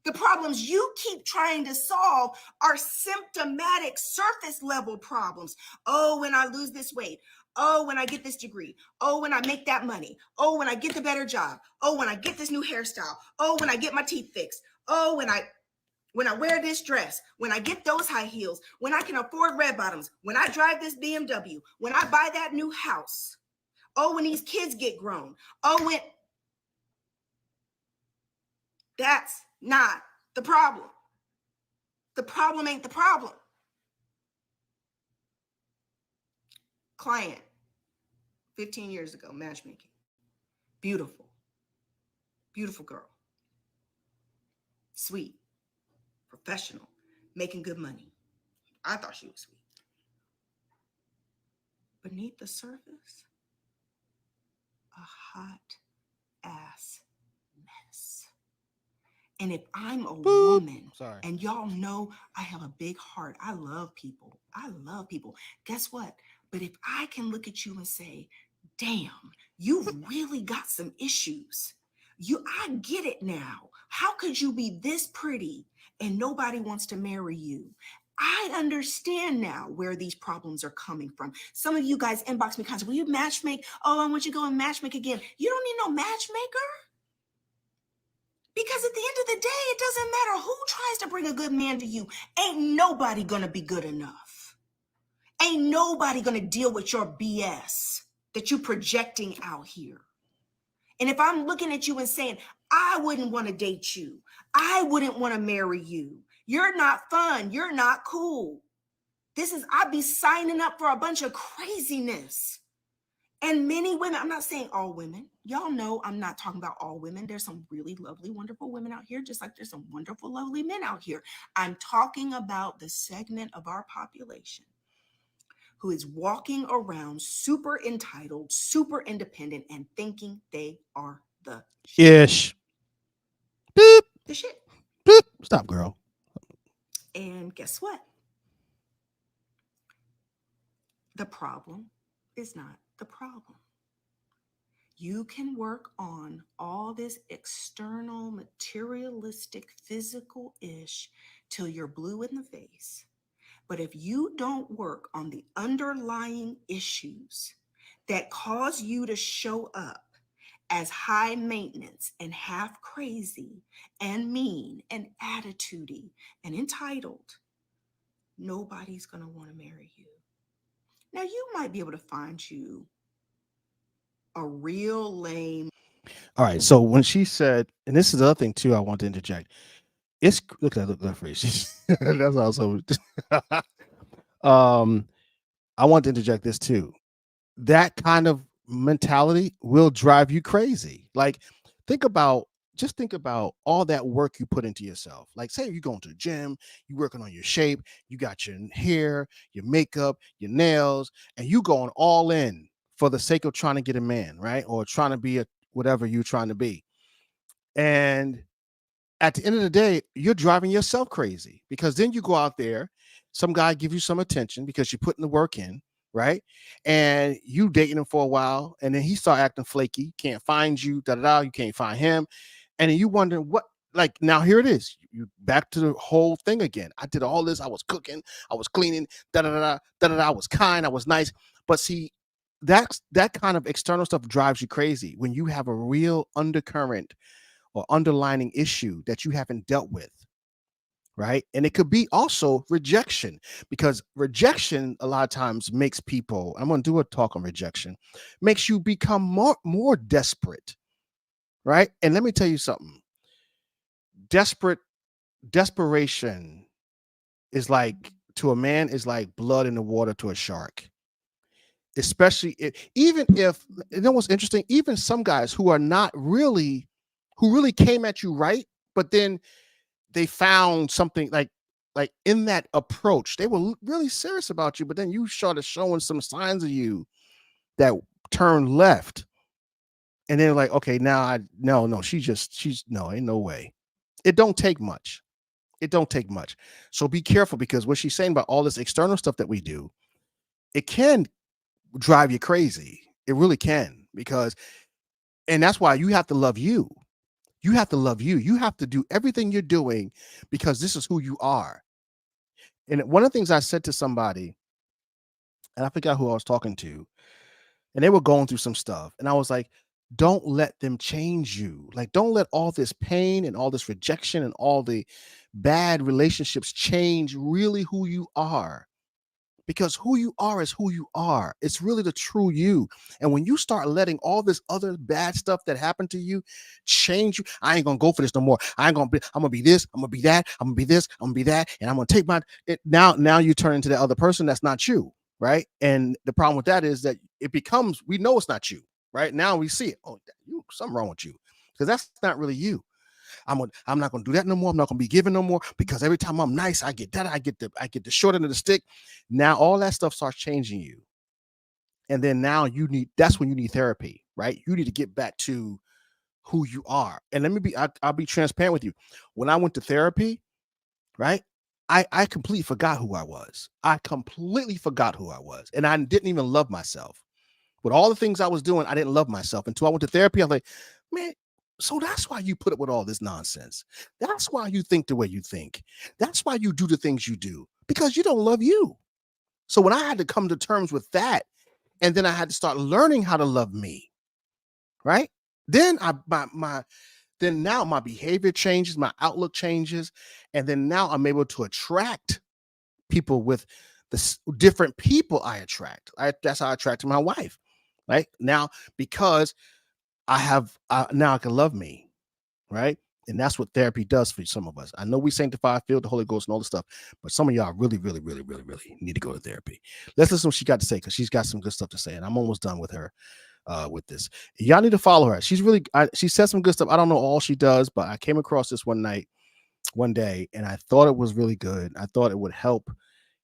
the problems you keep trying to solve are symptomatic surface level problems. Oh, when I lose this weight. Oh, when I get this degree. Oh, when I make that money. Oh, when I get the better job. Oh, when I get this new hairstyle. Oh, when I get my teeth fixed. Oh, when I wear this dress, when I get those high heels, when I can afford red bottoms, when I drive this BMW, when I buy that new house. Oh, when these kids get grown. Oh, when that's not the problem. The problem ain't the problem. Client, 15 years ago, matchmaking. Beautiful. Beautiful girl. Sweet. Professional. Making good money. I thought she was sweet. Beneath the surface, a hot ass mess. And if I'm a woman, and y'all know I have a big heart, I love people. I love people. Guess what? But if I can look at you and say, damn, you've really got some issues. I get it now. How could you be this pretty and nobody wants to marry you? I understand now where these problems are coming from. Some of you guys inbox me constantly, will you matchmake? Oh, I want you to go and matchmake again. You don't need no matchmaker. Because at the end of the day, it doesn't matter who tries to bring a good man to you. Ain't nobody gonna be good enough. Ain't nobody gonna deal with your BS that you're projecting out here. And if I'm looking at you and saying, I wouldn't want to date you, I wouldn't want to marry you, you're not fun, you're not cool. I'd be signing up for a bunch of craziness. And many women, I'm not saying all women. Y'all know I'm not talking about all women. There's some really lovely, wonderful women out here, just like there's some wonderful, lovely men out here. I'm talking about the segment of our population who is walking around super entitled, super independent, and thinking they are the shit. Ish. Beep. The shit. Beep. Stop, girl. And guess what? The problem is not the problem. You can work on all this external, materialistic, physical-ish till you're blue in the face. But if you don't work on the underlying issues that cause you to show up as high maintenance and half crazy and mean and attitudey and entitled, nobody's going to want to marry you. Now, you might be able to find you a real lame All right. So when she said, and this is the other thing too, I want to interject. It's look at that phrase. That's also um I want to interject this too. That kind of mentality will drive you crazy. Like, think about think about all that work you put into yourself. Like, say you're going to the gym, you working on your shape, you got your hair, your makeup, your nails, and you going all in for the sake of trying to get a man, right? Or trying to be a whatever you're trying to be. And at the end of the day, you're driving yourself crazy because then you go out there, some guy give you some attention because you're putting the work in, right? And you dating him for a while, and then he start acting flaky, can't find you, da da da. You can't find him, and then you wonder what. Like now, here it is. You back to the whole thing again. I did all this. I was cooking. I was cleaning. Da da da da da da. I was kind. I was nice. But see, that kind of external stuff drives you crazy when you have a real undercurrent or underlining issue that you haven't dealt with, right? And it could be also rejection, because rejection a lot of times makes people, I'm going to do a talk on rejection, makes you become more desperate, right? And let me tell you something. Desperate desperation is like, to a man, is like blood in the water to a shark. Especially even if, you know what's interesting, even some guys who are not really, who really came at you right, but then they found something like in that approach, they were really serious about you, but then you started showing some signs of you that turned left, and they're like, okay, now I no, she's no, ain't no way. It don't take much. It don't take much. So be careful, because what she's saying about all this external stuff that we do, it can drive you crazy. It really can, because, and that's why you have to love you. You have to love you. You have to do everything you're doing because this is who you are. And one of the things I said to somebody, and I forgot who I was talking to, and they were going through some stuff. And I was like, don't let them change you. Like, don't let all this pain and all this rejection and all the bad relationships change really who you are. Because who you are is who you are. It's really the true you. And when you start letting all this other bad stuff that happened to you change you, I ain't gonna go for this no more. I'm gonna be this, I'm gonna be that, I'm gonna be this, I'm gonna be that, and I'm gonna take my it now you turn into the other person that's not you, right? And the problem with that is that it becomes, we know it's not you, right? Now we see it. Oh, you something wrong with you. Because that's not really you. I'm not gonna do that no more. I'm not gonna be giving no more, because every time I'm nice, I get that. I get the short end of the stick. Now all that stuff starts changing you. And then now you need, that's when you need therapy, right? You need to get back to who you are. And let me be, I'll be transparent with you. When I went to therapy, right? I completely forgot who I was. I completely forgot who I was. And I didn't even love myself. With all the things I was doing, I didn't love myself until I went to therapy. I was like, man, so that's why you put up with all this nonsense. That's why you think the way you think. That's why you do the things you do, because you don't love you. So when I had to come to terms with that, and then I had to start learning how to love me, right? Then then now my behavior changes, my outlook changes, and then now I'm able to attract people with the different people I attract. That's how I attracted my wife, right? Now, because I have now I can love me, right? And that's what therapy does for some of us. I know we sanctify, feel the Holy Ghost and all this stuff, but some of y'all really, really, really, really, really need to go to therapy. Let's listen to what she got to say, because she's got some good stuff to say, and I'm almost done with her with this. Y'all need to follow her. She's really, she says some good stuff. I don't know all she does, but I came across this one day, and I thought it was really good. I thought it would help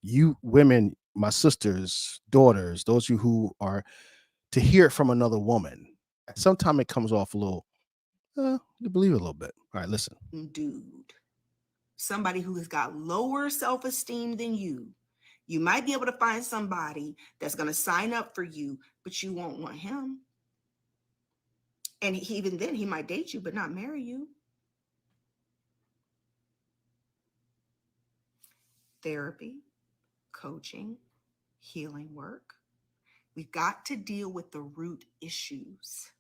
you women, my sisters, daughters, those of you who are, to hear it from another woman. Sometimes it comes off a little, you believe it a little bit. All right, listen. Dude, somebody who has got lower self-esteem than you might be able to find somebody that's going to sign up for you, but you won't want him. And even then, he might date you, but not marry you. Therapy, coaching, healing work. We've got to deal with the root issues.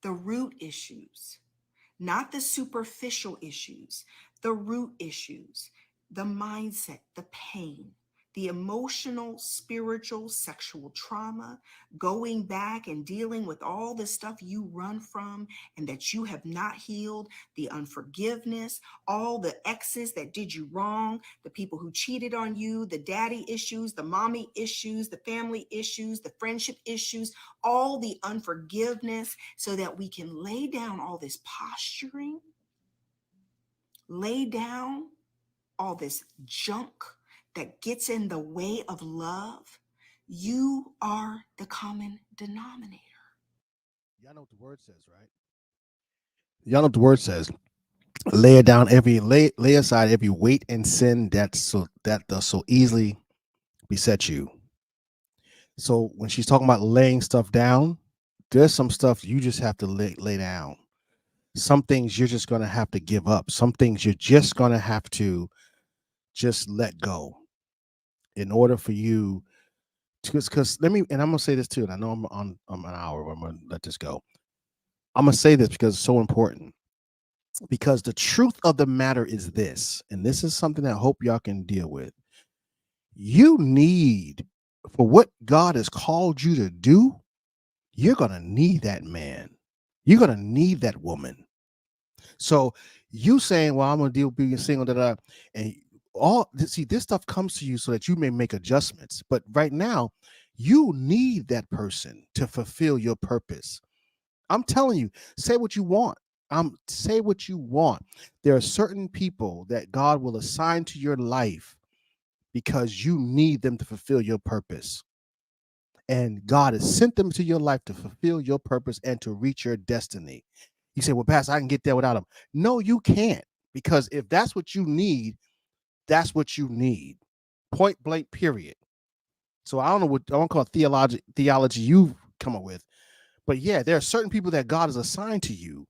The root issues, not the superficial issues, the root issues, the mindset, the pain, the emotional, spiritual, sexual trauma, going back and dealing with all the stuff you run from and that you have not healed, the unforgiveness, all the exes that did you wrong, the people who cheated on you, the daddy issues, the mommy issues, the family issues, the friendship issues, all the unforgiveness, so that we can lay down all this posturing, lay down all this junk that gets in the way of love. You are the common denominator. Y'all know what the word says, right? Y'all know what the word says. Lay aside every weight and sin that does so easily beset you. So when she's talking about laying stuff down, there's some stuff you just have to lay down. Some things you're just gonna have to give up. Some things you're just gonna have to just let go in order for you to, because let me, and I'm gonna say this too, and I know I'm an hour, but I'm gonna let this go. I'm gonna say this because it's so important. Because the truth of the matter is this, and this is something that I hope y'all can deal with. You need, for what God has called you to do, you're gonna need that man. You're gonna need that woman. So you saying, "Well, I'm gonna deal with being single," and see, this stuff comes to you so that you may make adjustments. But right now, you need that person to fulfill your purpose. I'm telling you, say what you want. Say what you want. There are certain people that God will assign to your life because you need them to fulfill your purpose. And God has sent them to your life to fulfill your purpose and to reach your destiny. You say, "Well, Pastor, I can get there without them." No, you can't. Because if that's what you need, that's what you need. Point blank, period. So I don't know what I won't call theology you've come up with. But yeah, there are certain people that God has assigned to you.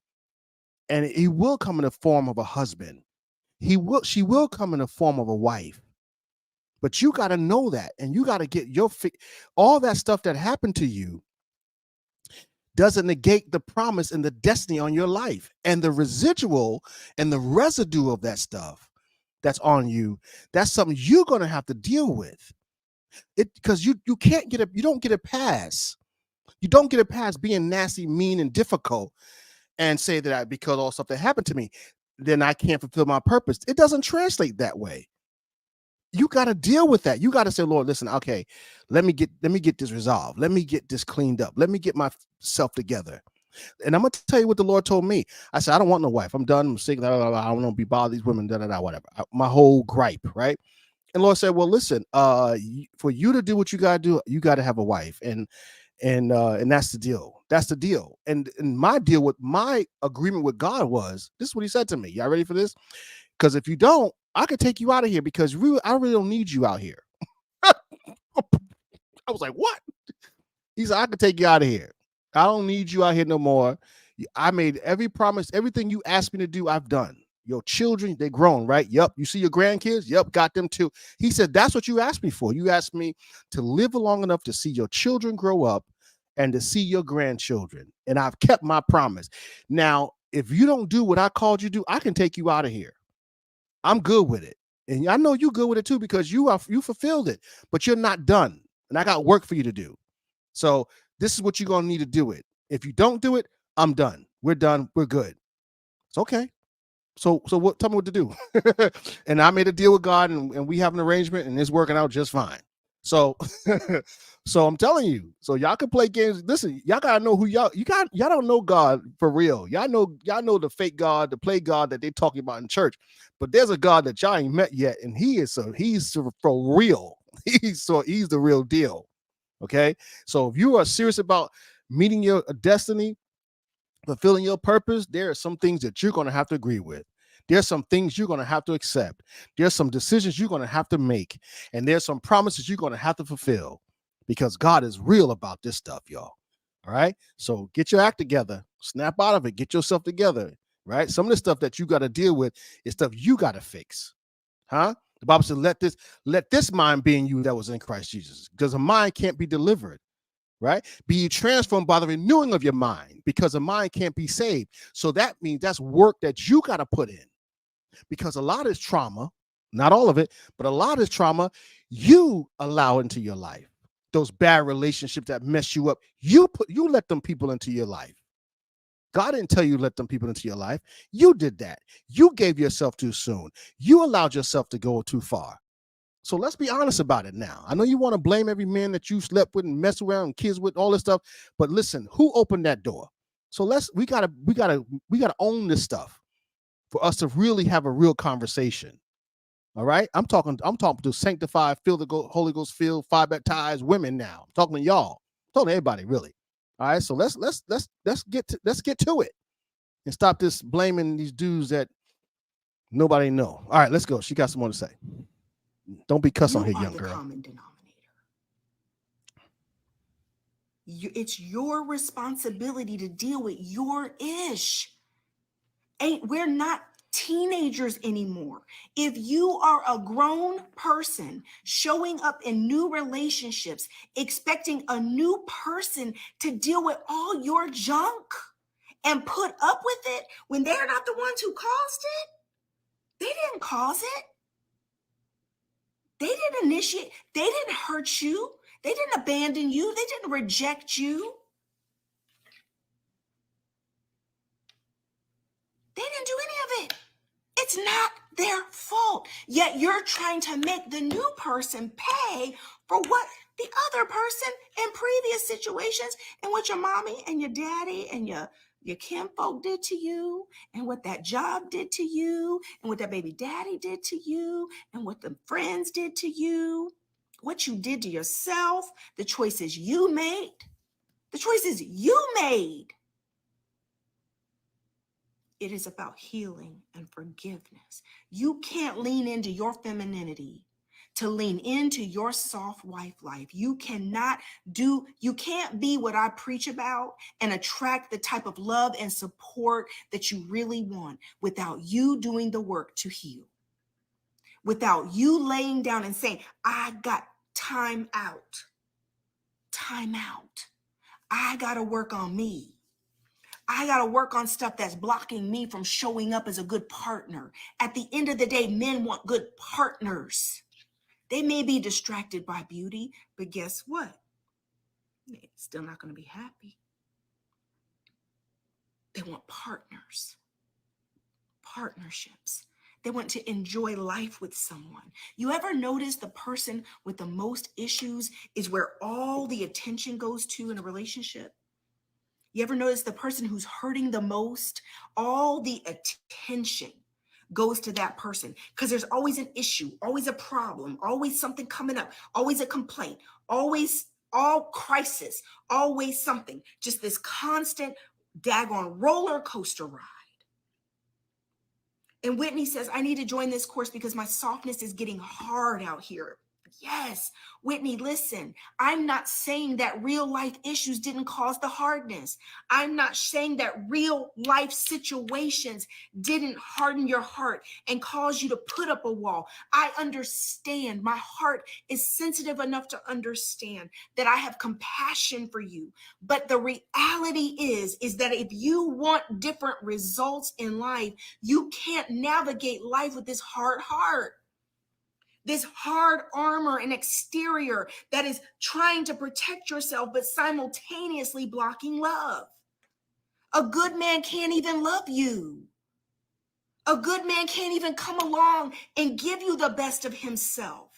And he will come in the form of a husband. She will come in the form of a wife. But you got to know that, and you got to get all that stuff that happened to you doesn't negate the promise and the destiny on your life, and the residual and the residue of that stuff that's on you. That's something you're going to have to deal with. Because you can't get you don't get a pass. You don't get a pass being nasty, mean, and difficult, and say that because all stuff that happened to me, then I can't fulfill my purpose. It doesn't translate that way. You got to deal with that. You got to say, "Lord, listen, okay, let me get this resolved. Let me get this cleaned up. Let me get myself together." And I'm gonna tell you what the Lord told me. I said, "I don't want no wife. I'm done. I'm sick. I don't want to be bothered these women. Whatever." My whole gripe, right? And Lord said, "Well, listen. For you to do what you got to do, you got to have a wife, and that's the deal. That's the deal. And my deal with my agreement with God was, this is what He said to me. Y'all ready for this? Because if you don't, I could take you out of here because I really don't need you out here." I was like, "What?" He said, "I could take you out of here. I don't need you out here no more. I made every promise, everything you asked me to do, I've done. Your children, they're grown, right? Yep. You see your grandkids? Yep, got them too." He said, "That's what you asked me for. You asked me to live long enough to see your children grow up and to see your grandchildren. And I've kept my promise. Now, if you don't do what I called you to do, I can take you out of here. I'm good with it. And I know you're good with it too, because you fulfilled it, but you're not done. And I got work for you to do. So this is what you're going to need to do it. If you don't do it, I'm done. We're done. We're good." It's okay. So what? Tell me what to do. And I made a deal with God, and we have an arrangement, and it's working out just fine. So, so I'm telling you. So y'all can play games. Listen, y'all gotta know who y'all don't know God for real. Y'all know the fake God, the play God that they talking about in church. But there's a God that y'all ain't met yet, and he's for real. He's the real deal. Okay. So if you are serious about meeting your destiny, fulfilling your purpose, there are some things that you're going to have to agree with. There's some things you're going to have to accept. There's some decisions you're going to have to make. And there's some promises you're going to have to fulfill, because God is real about this stuff, y'all. All right. So get your act together, snap out of it, get yourself together. Right. Some of the stuff that you got to deal with is stuff you got to fix. Huh? The Bible said, let this mind be in you that was in Christ Jesus, because a mind can't be delivered. Right? Be ye transformed by the renewing of your mind, because a mind can't be saved. So that means that's work that you got to put in, because a lot is trauma. Not all of it, but a lot of this trauma you allow into your life. Those bad relationships that mess you up, you let them people into your life. God didn't tell you to let them people into your life. You did that. You gave yourself too soon. You allowed yourself to go too far. So let's be honest about it now. I know you want to blame every man that you slept with and mess around and kids with, all this stuff, but listen, who opened that door? So we gotta own this stuff for us to really have a real conversation. All right. I'm talking to sanctified, filled the Holy Ghost filled, fire baptized women now. I'm talking to y'all. I'm talking to everybody, really. All right. So let's get to it and stop this blaming these dudes that nobody know. All right, let's go. She got some more to say. Don't be cuss on here, young girl. Common denominator. It's your responsibility to deal with your ish. We're not teenagers anymore. If you are a grown person showing up in new relationships, expecting a new person to deal with all your junk and put up with it when they're not the ones who caused it, they didn't cause it. They didn't initiate. They didn't hurt you. They didn't abandon you. They didn't reject you. They didn't do any of it. It's not their fault. Yet you're trying to make the new person pay for what the other person in previous situations and what your mommy and your daddy and your kinfolk did to you, and what that job did to you, and what that baby daddy did to you, and what the friends did to you, what you did to yourself, the choices you made, It is about healing and forgiveness. You can't lean into your femininity to lean into your soft wife life. You can't be what I preach about and attract the type of love and support that you really want without you doing the work to heal. Without you laying down and saying, I got time out. I got to work on me. I got to work on stuff that's blocking me from showing up as a good partner. At the end of the day, men want good partners. They may be distracted by beauty, but guess what? They're still not going to be happy. They want partnerships. They want to enjoy life with someone. You ever notice the person with the most issues is where all the attention goes to in a relationship? You ever notice the person who's hurting the most, all the attention goes to that person because there's always an issue, always a problem, always something coming up, always a complaint, always all crisis, always something, just this constant daggone roller coaster ride. And Whitney says, I need to join this course because my softness is getting hard out here. Yes, Whitney, listen, I'm not saying that real life issues didn't cause the hardness. I'm not saying that real life situations didn't harden your heart and cause you to put up a wall. I understand. My heart is sensitive enough to understand that I have compassion for you. But the reality is that if you want different results in life, you can't navigate life with this hard heart. This hard armor and exterior that is trying to protect yourself, but simultaneously blocking love. A good man can't even love you. A good man can't even come along and give you the best of himself.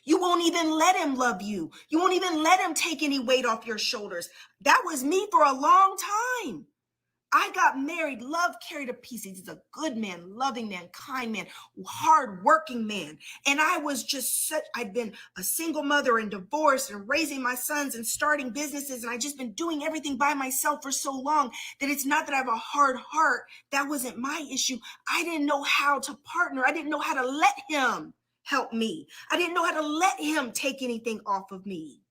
You won't even let him love you. You won't even let him take any weight off your shoulders. That was me for a long time. I got married, love carried a piece. He's a good man, loving man, kind man, hardworking man. And I was just I'd been a single mother and divorced and raising my sons and starting businesses. And I just been doing everything by myself for so long that it's not that I have a hard heart. That wasn't my issue. I didn't know how to partner. I didn't know how to let him help me. I didn't know how to let him take anything off of me.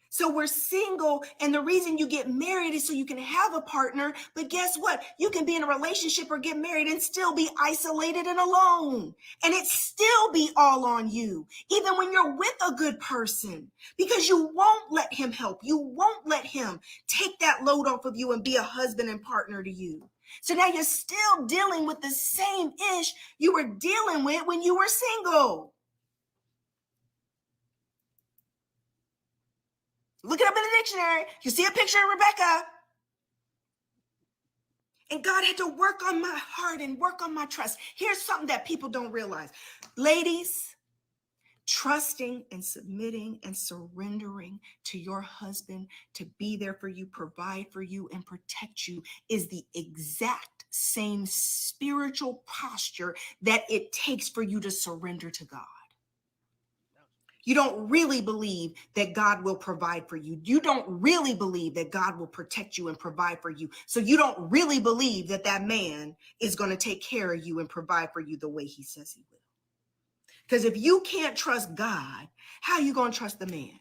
So we're single, and the reason you get married is so you can have a partner. But guess what? You can be in a relationship or get married and still be isolated and alone. And it still be all on you, even when you're with a good person, because you won't let him help. You won't let him take that load off of you and be a husband and partner to you. So now you're still dealing with the same ish you were dealing with when you were single. Look it up in the dictionary. You see a picture of Rebecca. And God had to work on my heart and work on my trust. Here's something that people don't realize. Ladies, trusting and submitting and surrendering to your husband to be there for you, provide for you, and protect you is the exact same spiritual posture that it takes for you to surrender to God. You don't really believe that God will provide for you. You don't really believe that God will protect you and provide for you. So you don't really believe that that man is going to take care of you and provide for you the way he says he will. Because if you can't trust God, how are you going to trust the man?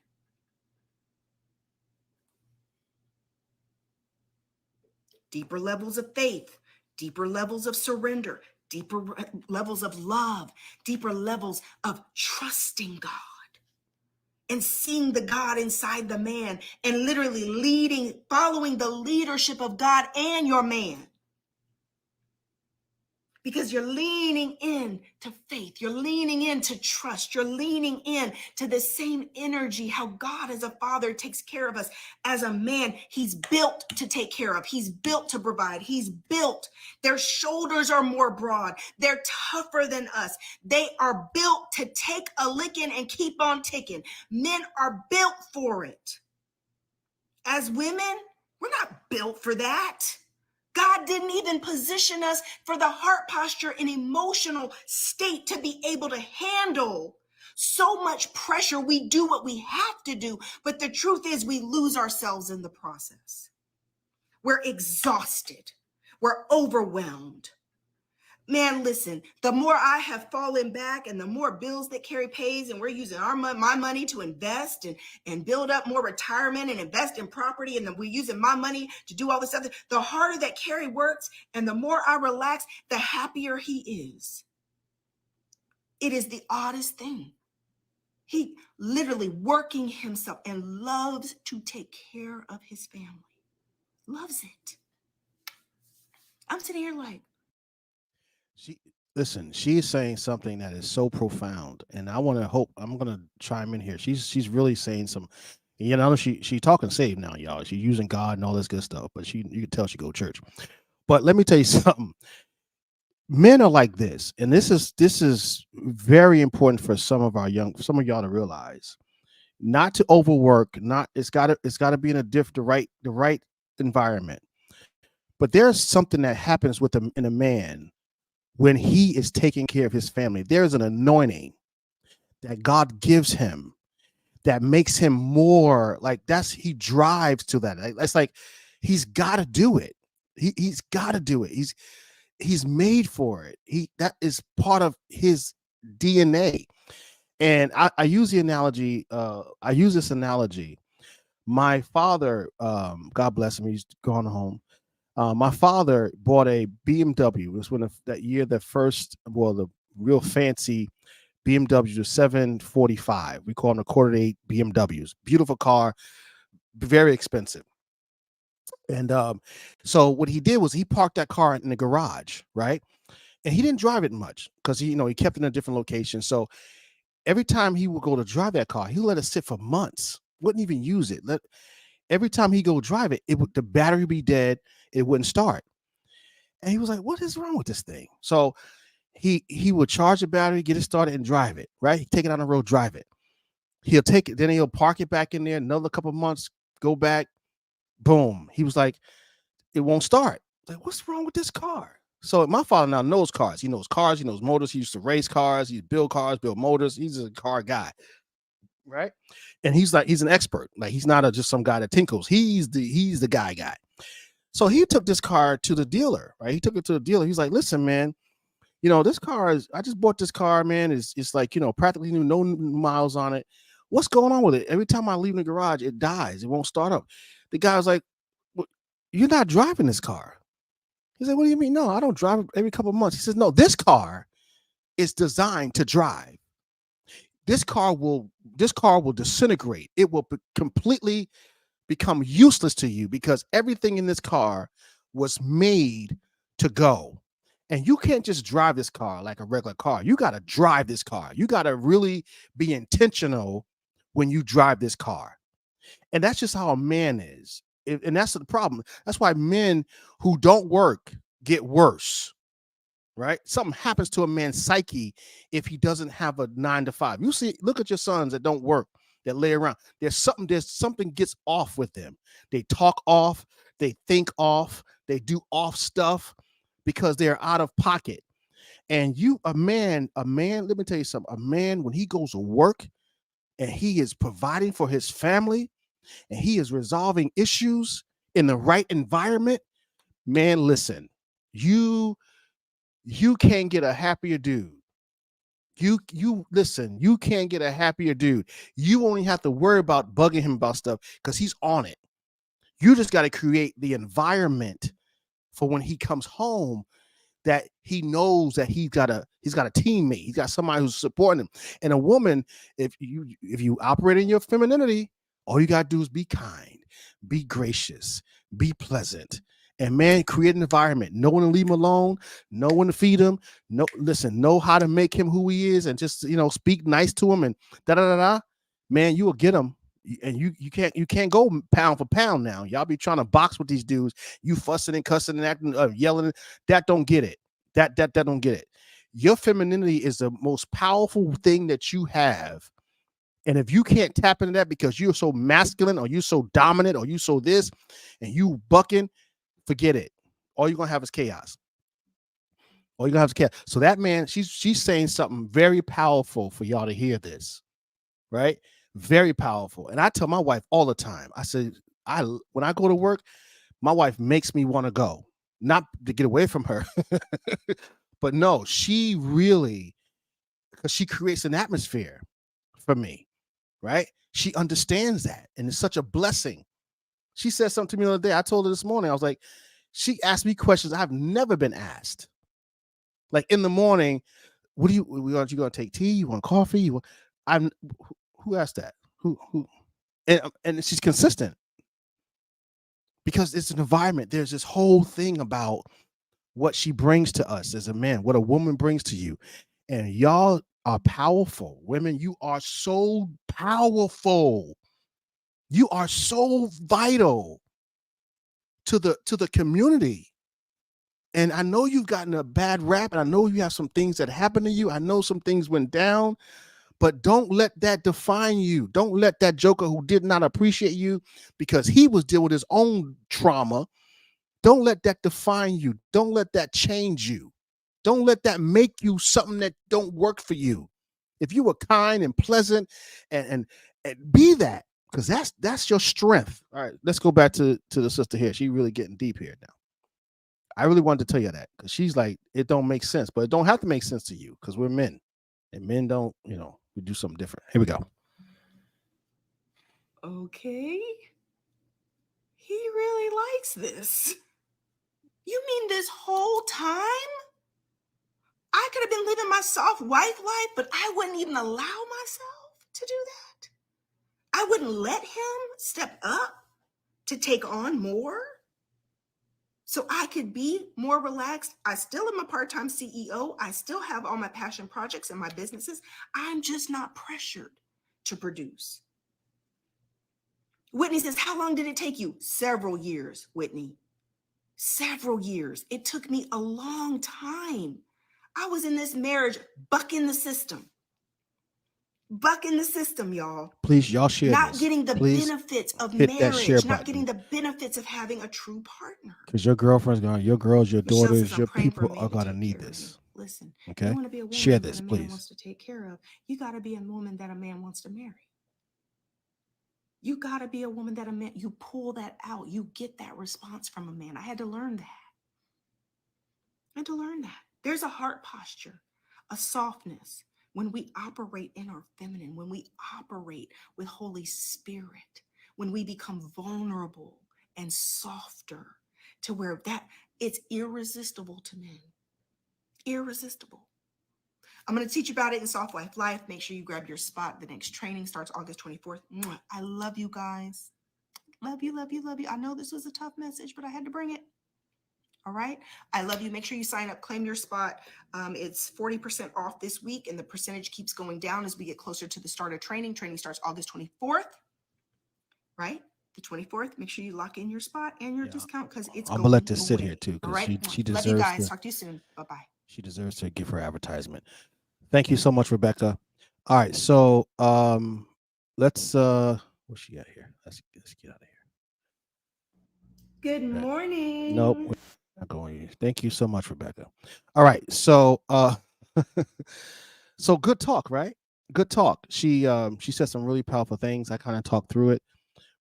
Deeper levels of faith, deeper levels of surrender, deeper levels of love, deeper levels of trusting God. And seeing the God inside the man and literally leading, following the leadership of God and your man. Because you're leaning in to faith. You're leaning into trust. You're leaning in to the same energy, how God as a father takes care of us. As a man, he's built to take care of. He's built to provide. He's built. Their shoulders are more broad. They're tougher than us. They are built to take a licking and keep on ticking. Men are built for it. As women, we're not built for that. God didn't even position us for the heart posture and emotional state to be able to handle so much pressure. We do what we have to do, but the truth is we lose ourselves in the process. We're exhausted. We're overwhelmed. Man, listen, the more I have fallen back and the more bills that Carrie pays, and we're using my money to invest and build up more retirement and invest in property, and then we're using my money to do all this other, the harder that Carrie works and the more I relax, the happier he is. It is the oddest thing. He literally working himself and loves to take care of his family. Loves it. I'm sitting here like, She listen, she is saying something that is so profound, and I want to hope I'm gonna chime in here. She's really saying some, she's talking saved now, y'all. She's using God and all this good stuff, but you can tell she go to church. But let me tell you something. Men are like this, and this is very important for some of y'all to realize. Not to overwork, not it's gotta be in the right environment. But there's something that happens with in a man when he is taking care of his family. There's an anointing that God gives him that makes him more like he drives to that. It's like he's got to do it. He's got to do it. He's made for it. That is part of his DNA. And I use the analogy. I use this analogy. My father, God bless him, he's gone home. My father bought a BMW. It was that year, the real fancy BMW, the 745. We call them the quarter 8 BMWs. Beautiful car, very expensive. And so what he did was he parked that car in the garage, right? And he didn't drive it much because he kept it in a different location. So every time he would go to drive that car, he let it sit for months. Wouldn't even use it. Every time he go drive it, the battery would be dead. It wouldn't start. And he was like, what is wrong with this thing? So he would charge the battery, get it started, and drive it, right? He'd take it on the road, drive it. He'll take it, then he'll park it back in there, another couple of months, go back, boom. He was like, it won't start. Like, what's wrong with this car? So my father now knows cars. He knows cars, he knows motors. He used to race cars, he build cars, build motors. He's a car guy, right? And he's an expert. Like, he's not just some guy that tinkles. He's the guy. So he took this car to the dealer, right? He took it to the dealer. He's like, listen, man, this car I just bought this car, man. It's like, practically no miles on it. What's going on with it? Every time I leave the garage, it dies. It won't start up. The guy was like, well, you're not driving this car. He said, what do you mean? No, I don't drive it every couple of months. He says, no, this car is designed to drive. This car will disintegrate. It will completely become useless to you because everything in this car was made to go. And you can't just drive this car like a regular car. You got to drive this car. You got to really be intentional when you drive this car. And that's just how a man is. And that's the problem. That's why men who don't work get worse, right? Something happens to a man's psyche if he doesn't have a 9 to 5. You see, look at your sons that don't work, that lay around. There's something gets off with them. They talk off, they think off, they do off stuff because they're out of pocket. And a man, let me tell you something. A man, when he goes to work and he is providing for his family and he is resolving issues in the right environment, man, listen, you can't get a happier dude. You listen, you can't get a happier dude. You only have to worry about bugging him about stuff because he's on it. You just got to create the environment for when he comes home that he knows that he's got a teammate. He's got somebody who's supporting him. And a woman, if you operate in your femininity, all you got to do is be kind, be gracious, be pleasant. And man, create an environment. Know when to leave him alone, know when to feed him, know how to make him who he is, and just speak nice to him and da da da da. Man, you will get him. And you can't go pound for pound now. Y'all be trying to box with these dudes. You fussing and cussing and acting, yelling. That don't get it. That don't get it. Your femininity is the most powerful thing that you have. And if you can't tap into that because you're so masculine or you're so dominant or you so this and you bucking, forget it. All you're gonna have is chaos. All you're gonna have is chaos. So that man, she's saying something very powerful for y'all to hear this, right? Very powerful. And I tell my wife all the time, I said, when I go to work, my wife makes me want to go, not to get away from her, but no, she really, because she creates an atmosphere for me, right? She understands that. And it's such a blessing. She said something to me the other day. I told her this morning, I was like, she asked me questions I've never been asked. Like in the morning, what do you going to take tea? You want coffee? Who asked that? Who? And she's consistent because it's an environment. There's this whole thing about what she brings to us as a man, what a woman brings to you. And y'all are powerful. Women, you are so powerful. You are so vital to the community. And I know you've gotten a bad rap, and I know you have some things that happened to you. I know some things went down. But don't let that define you. Don't let that joker who did not appreciate you because he was dealing with his own trauma. Don't let that define you. Don't let that change you. Don't let that make you something that don't work for you. If you were kind and pleasant and be that, because that's your strength. All right, let's go back to the sister here. She really getting deep here now. I really wanted to tell you that because she's like, it don't make sense, but it don't have to make sense to you because we're men. And men don't, we do something different. Here we go. Okay. He really likes this. You mean this whole time? I could have been living my soft wife life, but I wouldn't even allow myself to do that. I wouldn't let him step up to take on more so I could be more relaxed. I still am a part-time CEO. I still have all my passion projects and my businesses. I'm just not pressured to produce. Whitney says, how long did it take you? Several years, Whitney. Several years. It took me a long time. I was in this marriage bucking the system. Bucking the system, y'all. Please, y'all share not this. getting the Please benefits of hit that share marriage, not button. getting the benefits of having a true partner. Because your girlfriend's going, your girls, your Michelle daughters, says, your I'm praying for a people man are to going to take need care of this. you. Listen, Okay? you want to be a woman Share that this, a man please. wants to take care of. You got to be a woman that a man wants to marry. You got to be a woman that a man, you pull that out. You get that response from a man. I had to learn that. There's a heart posture, a softness when we operate in our feminine, when we operate with Holy Spirit, when we become vulnerable and softer to where that it's irresistible to men. Irresistible. I'm going to teach you about it in Soft Wife Life. Make sure you grab your spot. The next training starts August 24th. I love you guys. Love you, love you, love you. I know this was a tough message, but I had to bring it. All right. I love you. Make sure you sign up, claim your spot. It's 40% off this week, and the percentage keeps going down as we get closer to the start of training. Training starts August 24th, right? The 24th. Make sure you lock in your spot and your Yeah, discount because it's I'm gonna let going this sit here away. too All because right. she Love you deserves guys. to Talk to you soon. Bye bye. give her advertisement. Thank you so much, Rebecca. All right, so let's what's she at here? Let's get out of Good here. Nope, morning. we're not going here. Thank you so much, Rebecca. All right, so so good talk, right? Good talk. She said some really powerful things. I kind of talked through it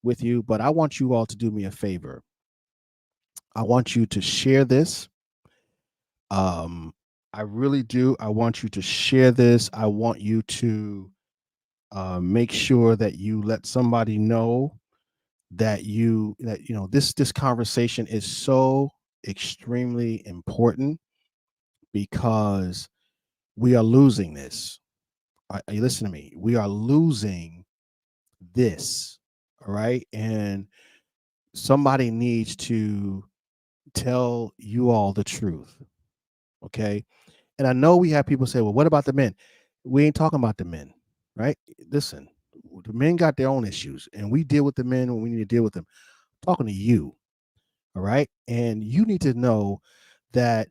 with you, but I want you all to do me a favor. I want you to share this. Um, I really do. I want you to share this. I want you to make sure that you let somebody know that you know this conversation is so extremely important because we are losing this. You listen to me. We are losing this. All right, and somebody needs to tell you all the truth. Okay. And I know we have people say, well, what about the men? We ain't talking about the men, right? Listen, the men got their own issues, and we deal with the men when we need to deal with them. I'm talking to you, all right? And you need to know that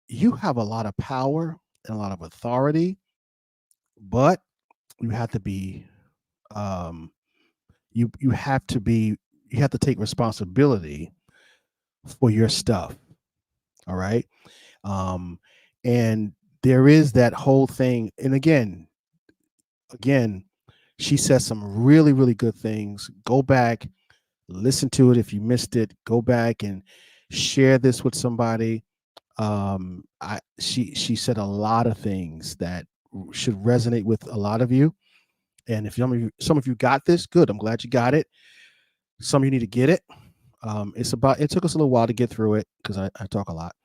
you have a lot of power and a lot of authority, but you have to be, um, you have to be, you have to take responsibility for your stuff, all right? Um, and there is that whole thing, and again, she says some really, really good things. Go back, listen to it if you missed it. Go back and share this with somebody. She said a lot of things that should resonate with a lot of you. And if some of you got this, good. I'm glad you got it. Some of you need to get it. It took us a little while to get through it because I talk a lot,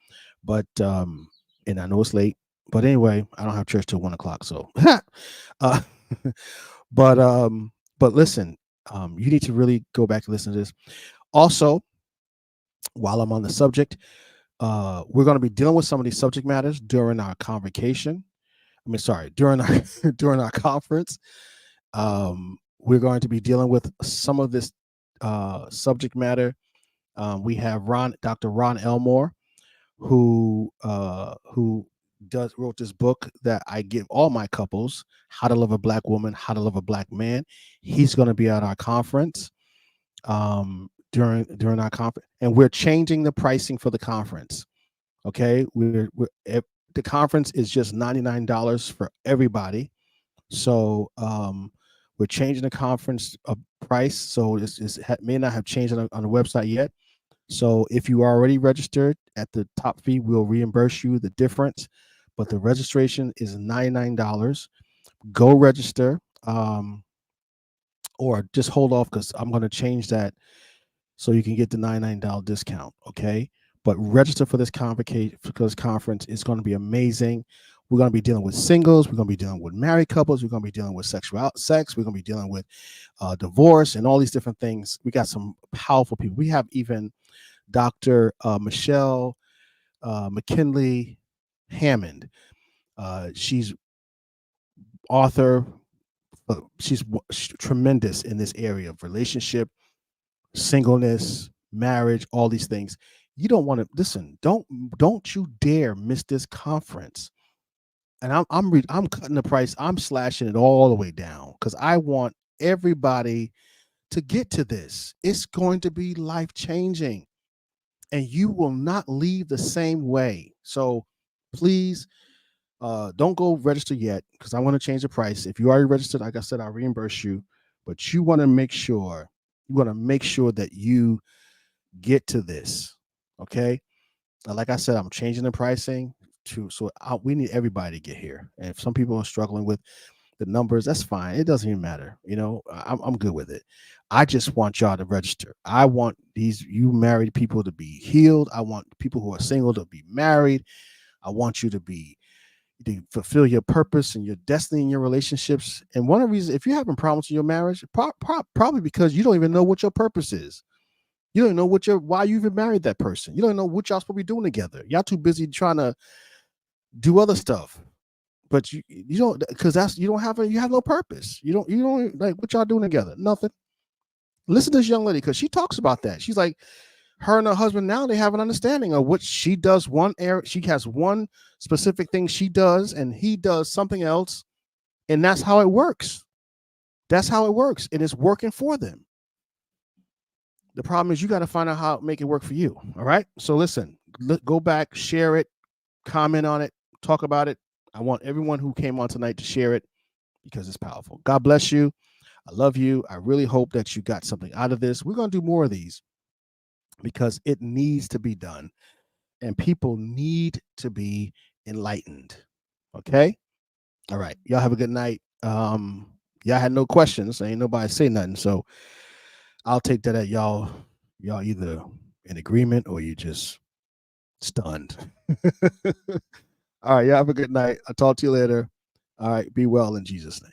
but and I know it's late. But anyway, I don't have church till 1 o'clock, so uh, but listen, you need to really go back and listen to this. Also, while I'm on the subject, we're going to be dealing with some of these subject matters during our convocation. I mean, sorry, during our during our conference. We're going to be dealing with some of this subject matter. We have Dr. Ron Elmore, who does wrote this book that I give all my couples: How to Love a Black Woman, How to Love a Black Man. He's going to be at our conference during our conference, and we're changing the pricing for the conference. Okay, the conference is just $99 for everybody. So we're changing the conference price. So may not have changed on the website yet. So if you are already registered at the top fee, we'll reimburse you the difference. But the registration is $99. Go register, or just hold off because I'm going to change that so you can get the $99 discount. Okay. But register for this conference. It's going to be amazing. We're going to be dealing with singles. We're going to be dealing with married couples. We're going to be dealing with sex. We're going to be dealing with divorce and all these different things. We got some powerful people. We have even Dr. Michelle McKinley Hammond. She's author. She's tremendous in this area of relationship, singleness, marriage, all these things. You don't want to listen. Don't you dare miss this conference. And I'm cutting the price. I'm slashing it all the way down because I want everybody to get to this. It's going to be life changing, and you will not leave the same way. So please don't go register yet because I want to change the price. If you already registered, like I said, I'll reimburse you. But you want to make sure that you get to this. Okay. Like I said, I'm changing the pricing we need everybody to get here. And if some people are struggling with the numbers, that's fine. It doesn't even matter. I'm good with it. I just want y'all to register. I want you married people to be healed. I want people who are single to be married. I want you to fulfill your purpose and your destiny in your relationships. And one of the reasons, if you're having problems in your marriage, probably because you don't even know what your purpose is. You don't know why you even married that person. You don't know what y'all supposed to be doing together. Y'all too busy trying to do other stuff. But you don't, because you have no purpose. You don't like what y'all doing together. Nothing. Listen to this young lady, because she talks about that. She's like, her and her husband now, they have an understanding of what she does. She has one specific thing she does, and he does something else, and that's how it works. That's how it works, and it's working for them. The problem is you got to find out how to make it work for you. All right. So listen, go back, share it, comment on it, talk about it. I want everyone who came on tonight to share it because it's powerful. God bless you. I love you. I really hope that you got something out of this. We're going to do more of these because it needs to be done and people need to be enlightened. Okay. All right. Y'all have a good night. Y'all had no questions. Ain't nobody say nothing. So I'll take that at y'all either in agreement or you just stunned. All right. Y'all have a good night. I'll talk to you later. All right. Be well in Jesus' name.